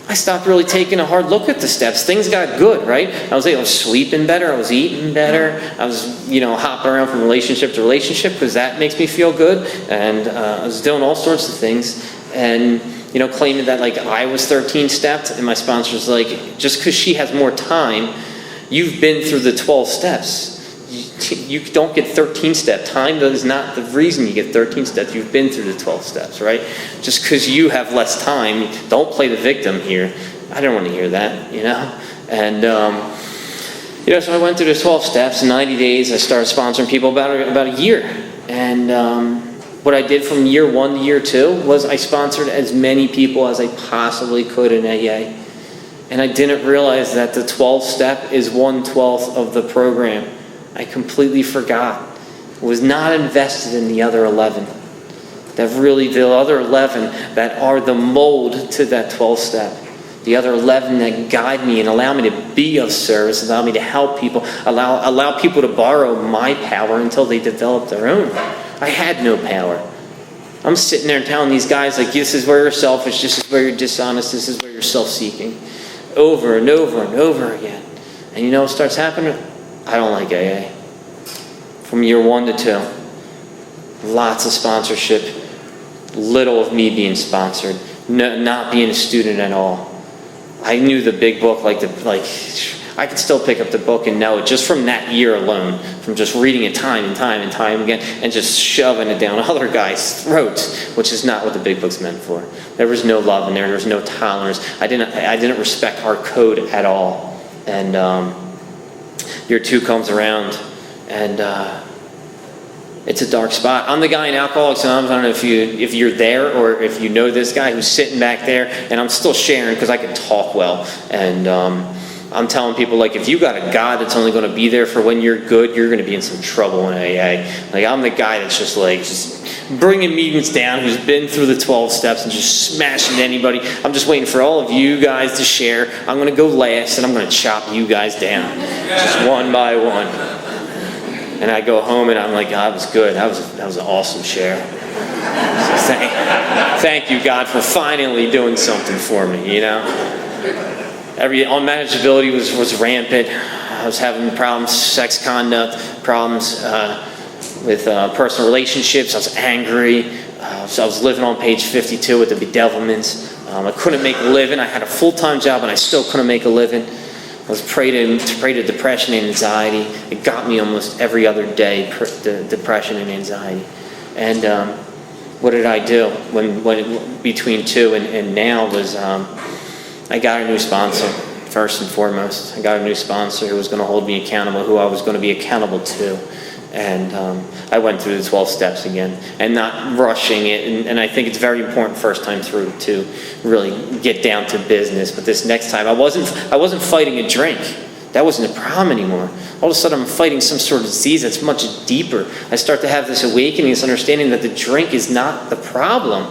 I stopped really taking a hard look at the steps. Things got good, right? I was sleeping better. I was eating better. I was, hopping around from relationship to relationship because that makes me feel good. And I was doing all sorts of things. And, claiming that I was 13 stepped. And my sponsor's just because she has more time, you've been through the 12 steps. You don't get 13 step. Time is not the reason you get 13 steps. You've been through the 12 steps, right? Just because you have less time, don't play the victim here. I didn't want to hear that, And, so I went through the 12 steps, 90 days. I started sponsoring people about a year. And what I did from year 1 to year 2 was I sponsored as many people as I possibly could in AA. And I didn't realize that the 12th step is 1/12 of the program. I completely forgot. Was not invested in the other 11. That really, the other 11 that are the mold to that 12th step. The other 11 that guide me and allow me to be of service, allow me to help people, allow people to borrow my power until they develop their own. I had no power. I'm sitting there telling these guys, this is where you're selfish, this is where you're dishonest, this is where you're self-seeking. Over and over and over again. And what starts happening? I don't like AA. From year 1 to 2, lots of sponsorship, little of me being sponsored, not being a student at all. I knew the big book, I could still pick up the book and know it just from that year alone, from just reading it time and time and time again, and just shoving it down other guys' throats, which is not what the big book's meant for. There was no love in there. There was no tolerance. I didn't respect our code at all. And year 2 comes around, and it's a dark spot. I'm the guy in Alcoholics Anonymous. I don't know if you're there or if you know this guy who's sitting back there, and I'm still sharing because I can talk well. And I'm telling people, like, if you got a God that's only going to be there for when you're good, you're going to be in some trouble in AA. Like, I'm the guy that's just bringing meetings down, who's been through the 12 steps and just smashing anybody. I'm just waiting for all of you guys to share. I'm going to go last, and I'm going to chop you guys down, just one by one. And I go home and I'm like, God, that was good. That was an awesome share. So thank you, God, for finally doing something for me, you know. Unmanageability was rampant. I was having problems, sex conduct, problems with personal relationships. I was angry. So I was living on page 52 with the bedevilments. I couldn't make a living. I had a full-time job and I still couldn't make a living. I was prey to depression and anxiety. It got me almost every other day, the depression and anxiety. And what did I do when between 2 and now was I got a new sponsor, first and foremost. I got a new sponsor who was going to hold me accountable, who I was going to be accountable to. And I went through the 12 steps again, and not rushing it. And I think it's very important first time through to really get down to business. But this next time, I wasn't fighting a drink. That wasn't a problem anymore. All of a sudden, I'm fighting some sort of disease that's much deeper. I start to have this awakening, this understanding that the drink is not the problem.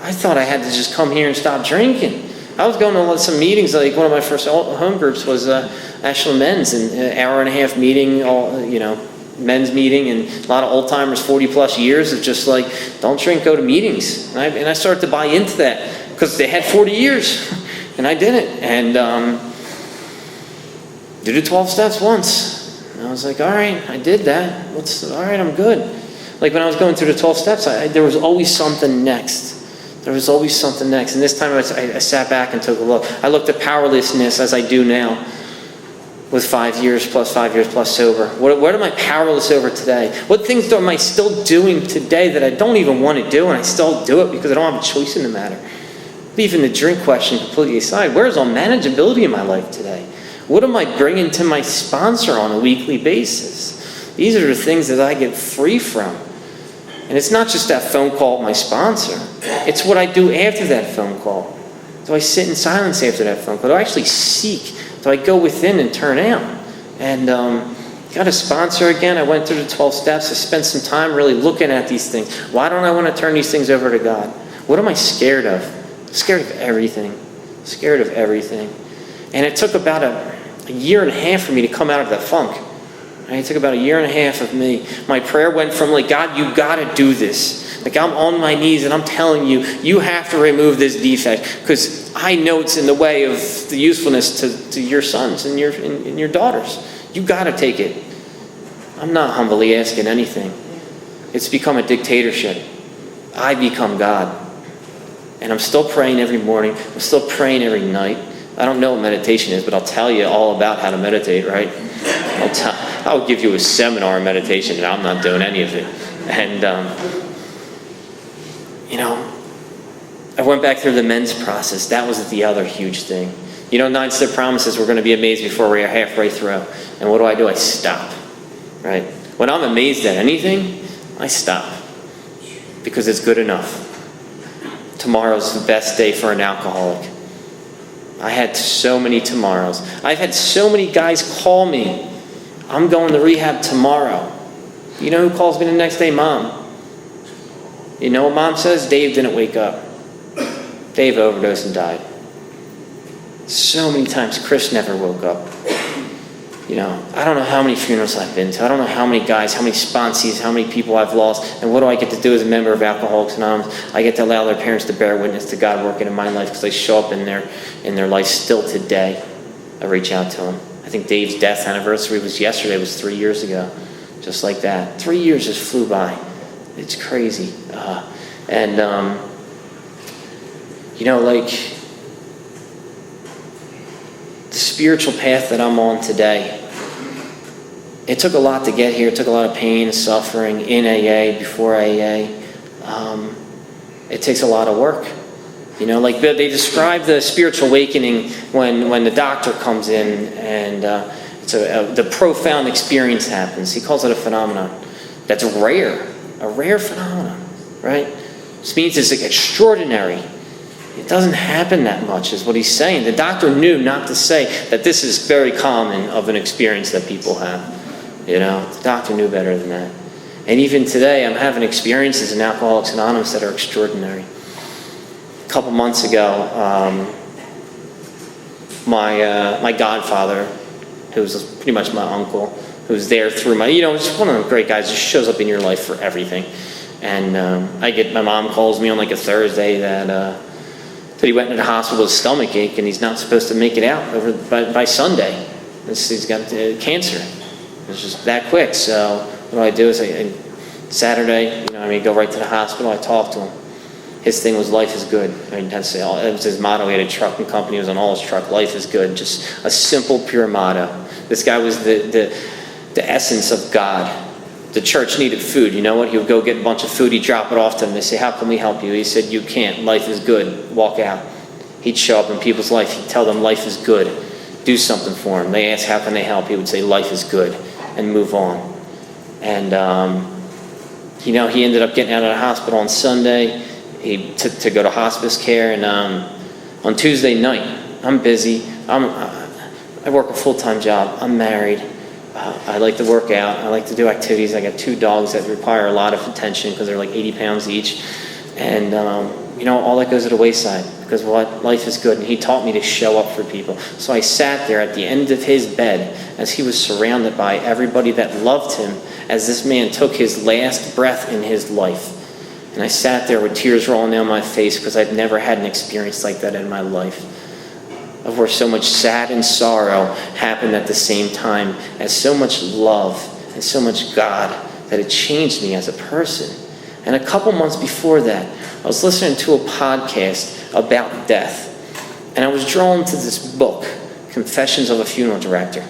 I thought I had to just come here and stop drinking. I was going to some meetings, like one of my first home groups was Ashland Men's, an hour-and-a-half meeting, men's meeting, and a lot of old timers, 40 plus years of just like, don't drink, go to meetings. And I started to buy into that because they had 40 years and I didn't. And did the 12 steps once. And I was like, all right, I did that. All right, I'm good. Like when I was going through the 12 steps, there was always something next. There was always something next. And this time I sat back and took a look. I looked at powerlessness as I do now, with 5 years plus sober. What am I powerless over today? What things am I still doing today that I don't even want to do, and I still do it because I don't have a choice in the matter? Leaving the drink question completely aside, where's all manageability in my life today? What am I bringing to my sponsor on a weekly basis? These are the things that I get free from. And it's not just that phone call with my sponsor. It's what I do after that phone call. Do I sit in silence after that phone call? Do I actually seek? Do I go within and turn out? And got a sponsor again. I went through the 12 steps. I spent some time really looking at these things. Why don't I want to turn these things over to God? What am I scared of? I'm scared of everything. Scared of everything. And it took about a year and a half for me to come out of that funk. It took about a year and a half of me. My prayer went from like, God, you got to do this. Like I'm on my knees and I'm telling you, you have to remove this defect because I know it's in the way of the usefulness to your sons and your daughters. You got to take it. I'm not humbly asking anything. It's become a dictatorship. I become God. And I'm still praying every morning. I'm still praying every night. I don't know what meditation is, but I'll tell you all about how to meditate, right? I'll give you a seminar on meditation, and I'm not doing any of it. And, I went back through the men's process. That was the other huge thing. 9-step promises, we're going to be amazed before we are halfway through. And what do? I stop, right? When I'm amazed at anything, I stop because it's good enough. Tomorrow's the best day for an alcoholic. I had so many tomorrows. I've had so many guys call me. I'm going to rehab tomorrow. You know who calls me the next day? Mom. You know what Mom says? Dave didn't wake up. Dave overdosed and died. So many times Chris never woke up. I don't know how many funerals I've been to. I don't know how many guys, how many sponsees, how many people I've lost. And what do I get to do as a member of Alcoholics Anonymous? I get to allow their parents to bear witness to God working in my life because they show up in their life still today. I reach out to them. I think Dave's death anniversary was yesterday. It was 3 years ago. Just like that. 3 years just flew by. It's crazy. spiritual path that I'm on today. It took a lot to get here. It took a lot of pain and suffering in AA, before AA. It takes a lot of work. You know, like they describe the spiritual awakening when the doctor comes in and the profound experience happens. He calls it a phenomenon. That's rare, a rare phenomenon, right? This means it's like extraordinary. It doesn't happen that much, is what he's saying. The doctor knew not to say that this is very common of an experience that people have. You know, the doctor knew better than that. And even today, I'm having experiences in Alcoholics Anonymous that are extraordinary. A couple months ago, my godfather, who was pretty much my uncle, who was there through just one of the great guys, just shows up in your life for everything. And my mom calls me on like a Thursday that he went into the hospital with a stomach ache and he's not supposed to make it out by Sunday. He's got cancer. It's just that quick. So what I do is Saturday, go right to the hospital. I talk to him. His thing was life is good. It was his motto. He had a trucking company. It was on all his truck. Life is good. Just a simple, pure motto. This guy was the essence of God. The church needed food. You know what? He would go get a bunch of food. He'd drop it off to them. They say, how can we help you? He said, you can't. Life is good. Walk out. He'd show up in people's life. He'd tell them life is good. Do something for them. They asked, how can they help? He would say, life is good, and move on. And, he ended up getting out of the hospital on Sunday. He took to go to hospice care. And on Tuesday night, I'm busy. I work a full-time job. I'm married. I like to work out. I like to do activities. I got 2 dogs that require a lot of attention because they're like 80 pounds each. And, all that goes to the wayside because life is good. And he taught me to show up for people. So I sat there at the end of his bed as he was surrounded by everybody that loved him as this man took his last breath in his life. And I sat there with tears rolling down my face because I'd never had an experience like that in my life, of where so much sad and sorrow happened at the same time as so much love and so much God that it changed me as a person. And a couple months before that, I was listening to a podcast about death. And I was drawn to this book, Confessions of a Funeral Director.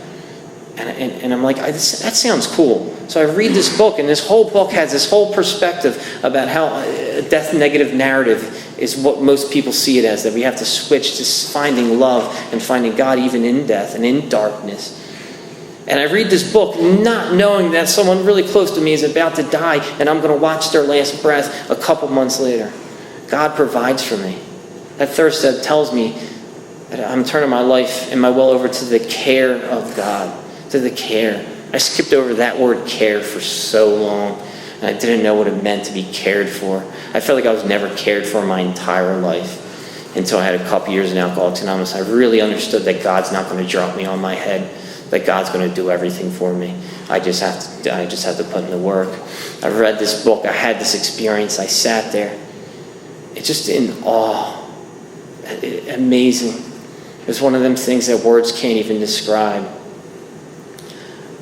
And I'm like, that sounds cool. So I read this book, and this whole book has this whole perspective about how a death negative narrative is what most people see it as, that we have to switch to finding love and finding God even in death and in darkness. And I read this book not knowing that someone really close to me is about to die and I'm going to watch their last breath a couple months later. God provides for me. That thirst that tells me that I'm turning my life and my will over to the care of God, to the care. I skipped over that word care for so long and I didn't know what it meant to be cared for. I felt like I was never cared for my entire life until I had a couple years in Alcoholics Anonymous. I really understood that God's not going to drop me on my head, that God's going to do everything for me. I just have to put in the work. I read this book. I had this experience. I sat there. It's just in awe. Amazing. It's one of them things that words can't even describe.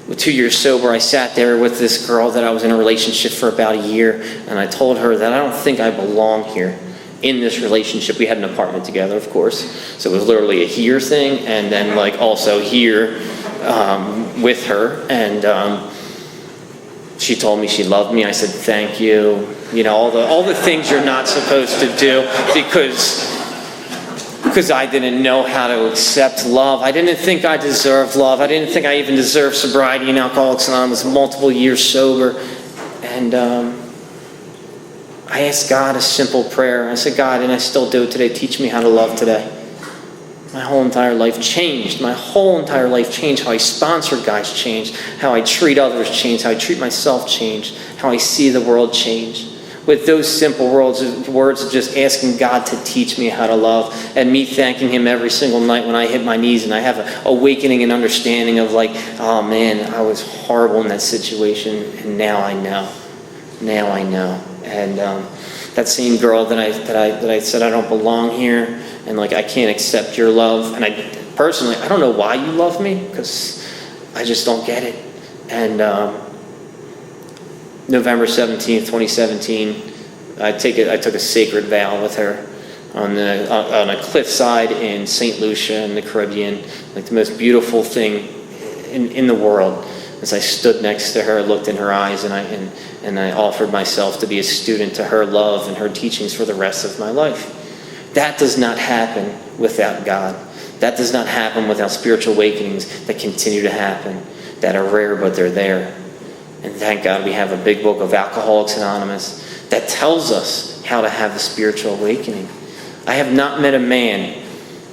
With 2 years sober, I sat there with this girl that I was in a relationship for about a year, and I told her that I don't think I belong here in this relationship. We had an apartment together, of course, so it was literally a here thing, and then like also here with her. And she told me she loved me. I said thank you. All the things you're not supposed to do because I didn't know how to accept love. I didn't think I deserved love. I didn't think I even deserved sobriety in Alcoholics Anonymous, multiple years sober. And I asked God a simple prayer. I said, God, and I still do it today, teach me how to love today. My whole entire life changed. My whole entire life changed. How I sponsor guys changed. How I treat others changed. How I treat myself changed. How I see the world changed. With those simple words of just asking God to teach me how to love, and me thanking Him every single night when I hit my knees and I have an awakening and understanding of like, oh man, I was horrible in that situation, and now I know. Now I know. And that same girl that I said I don't belong here, and like I can't accept your love, and I don't know why you love me, because I just don't get it. And November 17th, 2017, I took a sacred vow with her. on a cliffside in St. Lucia in the Caribbean, like the most beautiful thing in the world. As I stood next to her, looked in her eyes, and I offered myself to be a student to her love and her teachings for the rest of my life. That does not happen without God. That does not happen without spiritual awakenings that continue to happen, that are rare, but they're there. And thank God we have a big book of Alcoholics Anonymous that tells us how to have a spiritual awakening. I have not met a man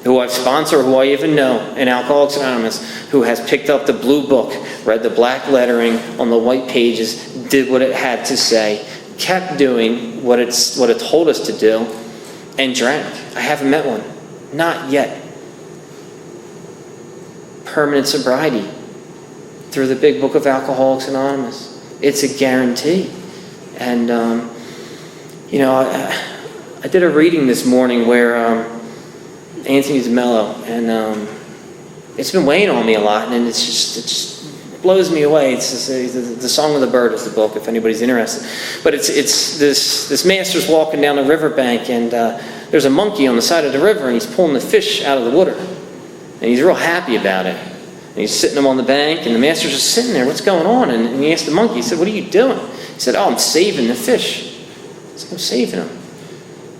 who I've sponsored, who I even know in Alcoholics Anonymous, who has picked up the blue book, read the black lettering on the white pages, did what it had to say, kept doing what it told us to do, and drank. I haven't met one. Not yet. Permanent sobriety through the big book of Alcoholics Anonymous. It's a guarantee. And, I did a reading this morning where Anthony's mellow, and it's been weighing on me a lot, and it just blows me away. It's just, the Song of the Bird is the book, if anybody's interested. But it's this master's walking down the riverbank, and there's a monkey on the side of the river, and he's pulling the fish out of the water, and he's real happy about it. And he's sitting them on the bank, and the master's just sitting there. What's going on? And he asked the monkey. He said, "What are you doing?" He said, "Oh, I'm saving the fish." He said, "I'm saving them."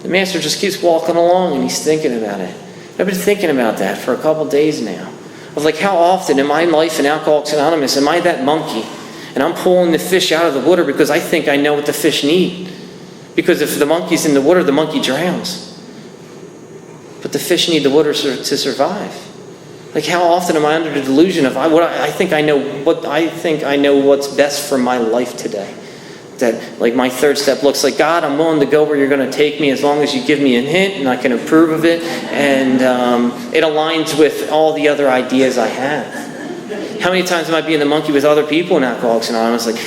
The master just keeps walking along, and he's thinking about it. I've been thinking about that for a couple days now. Of like, how often in my life in Alcoholics Anonymous am I that monkey, and I'm pulling the fish out of the water because I think I know what the fish need. Because if the monkey's in the water, the monkey drowns. But the fish need the water to survive. Like, how often am I under the delusion of I think I know what's best for my life today? That, like, my third step looks like, God, I'm willing to go where you're going to take me as long as you give me a hint and I can approve of it, and it aligns with all the other ideas I have. How many times am I being the monkey with other people in Alcoholics Anonymous? Like,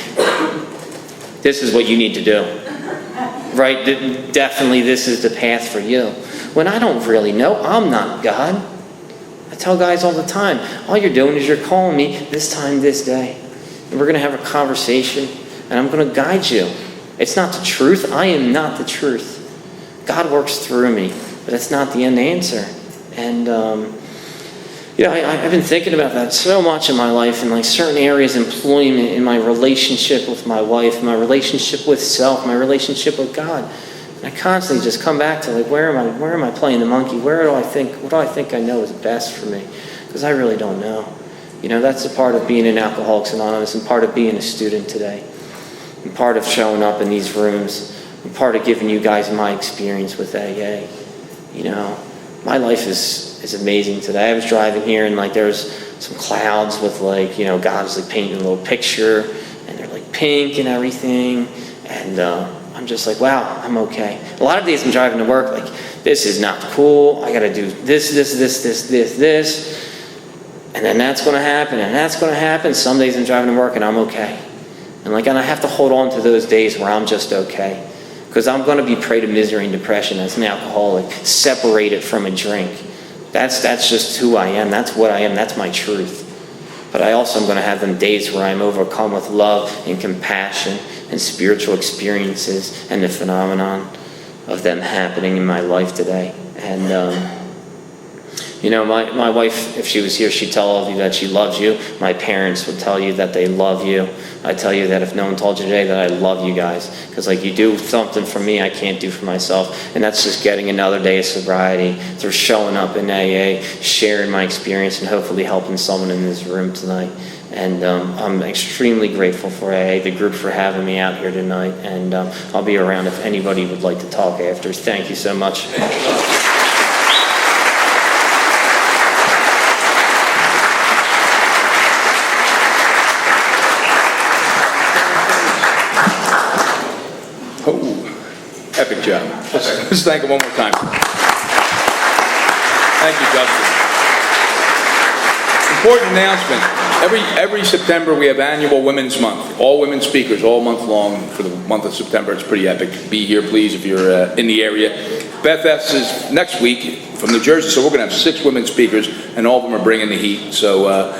this is what you need to do. Right? Definitely this is the path for you. When I don't really know, I'm not God. I tell guys all the time, all you're doing is you're calling me this time, this day. And we're going to have a conversation, and I'm going to guide you. It's not the truth. I am not the truth. God works through me, but it's not the end answer. And, I've been thinking about that so much in my life, in like certain areas, employment, in my relationship with my wife, my relationship with self, my relationship with God. And I constantly just come back to, like, where am I playing the monkey? What do I think I know is best for me? Because I really don't know. That's a part of being in Alcoholics Anonymous, and part of being a student today, and part of showing up in these rooms, and part of giving you guys my experience with AA. My life is amazing today. I was driving here, and like there was some clouds with God was like painting a little picture, and they're like pink and everything, and I'm just like, wow, I'm okay. A lot of days I'm driving to work like, this is not cool. I got to do this, and then that's going to happen, and that's going to happen. Some days I'm driving to work and I'm okay, and I have to hold on to those days where I'm just okay. Because I'm going to be prey to misery and depression as an alcoholic, separated from a drink. That's just who I am. That's what I am. That's my truth. But I also am going to have them days where I'm overcome with love and compassion and spiritual experiences and the phenomenon of them happening in my life today. And, my wife, if she was here, she'd tell all of you that she loves you. My parents would tell you that they love you. I tell you that if no one told you today, that I love you guys. Because you do something for me I can't do for myself. And that's just getting another day of sobriety, through showing up in AA, sharing my experience, and hopefully helping someone in this room tonight. And I'm extremely grateful for AA, the group, for having me out here tonight. And I'll be around if anybody would like to talk after. Thank you so much. Epic job. Let's thank him one more time. Thank you, Justin. Important announcement. Every September we have annual Women's Month. All women speakers all month long for the month of September. It's pretty epic. Be here, please, if you're in the area. Beth S. is next week from New Jersey, so we're going to have 6 women speakers, and all of them are bringing the heat. So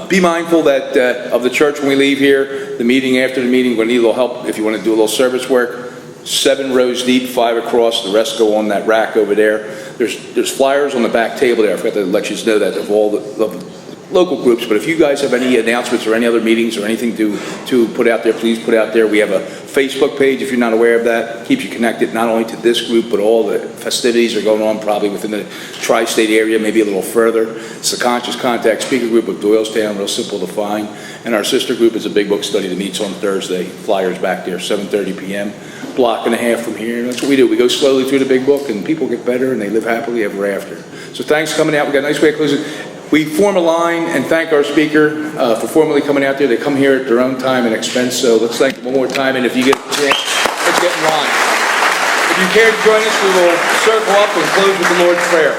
be mindful that of the church when we leave here, the meeting, after the meeting, we're going to need a little help if you want to do a little service work. 7 rows deep, 5 across, the rest go on that rack over there. There's flyers on the back table there, I forgot to let you know that, of all the local groups, but if you guys have any announcements or any other meetings or anything to put out there, please put out there. We have a Facebook page, if you're not aware of that, keeps you connected not only to this group, but all the festivities are going on probably within the tri-state area, maybe a little further. It's the Conscious Contact Speaker Group of Doylestown, real simple to find. And our sister group is a big book study that meets on Thursday. Flyers back there, 7:30 p.m. Block and a half from here. And that's what we do. We go slowly through the big book, and people get better, and they live happily ever after. So thanks for coming out. We got a nice way of closing. We form a line and thank our speaker for formally coming out there. They come here at their own time and expense, so let's thank them one more time. And if you get a chance, let's get in line. If you care to join us, we will circle up and close with the Lord's Prayer.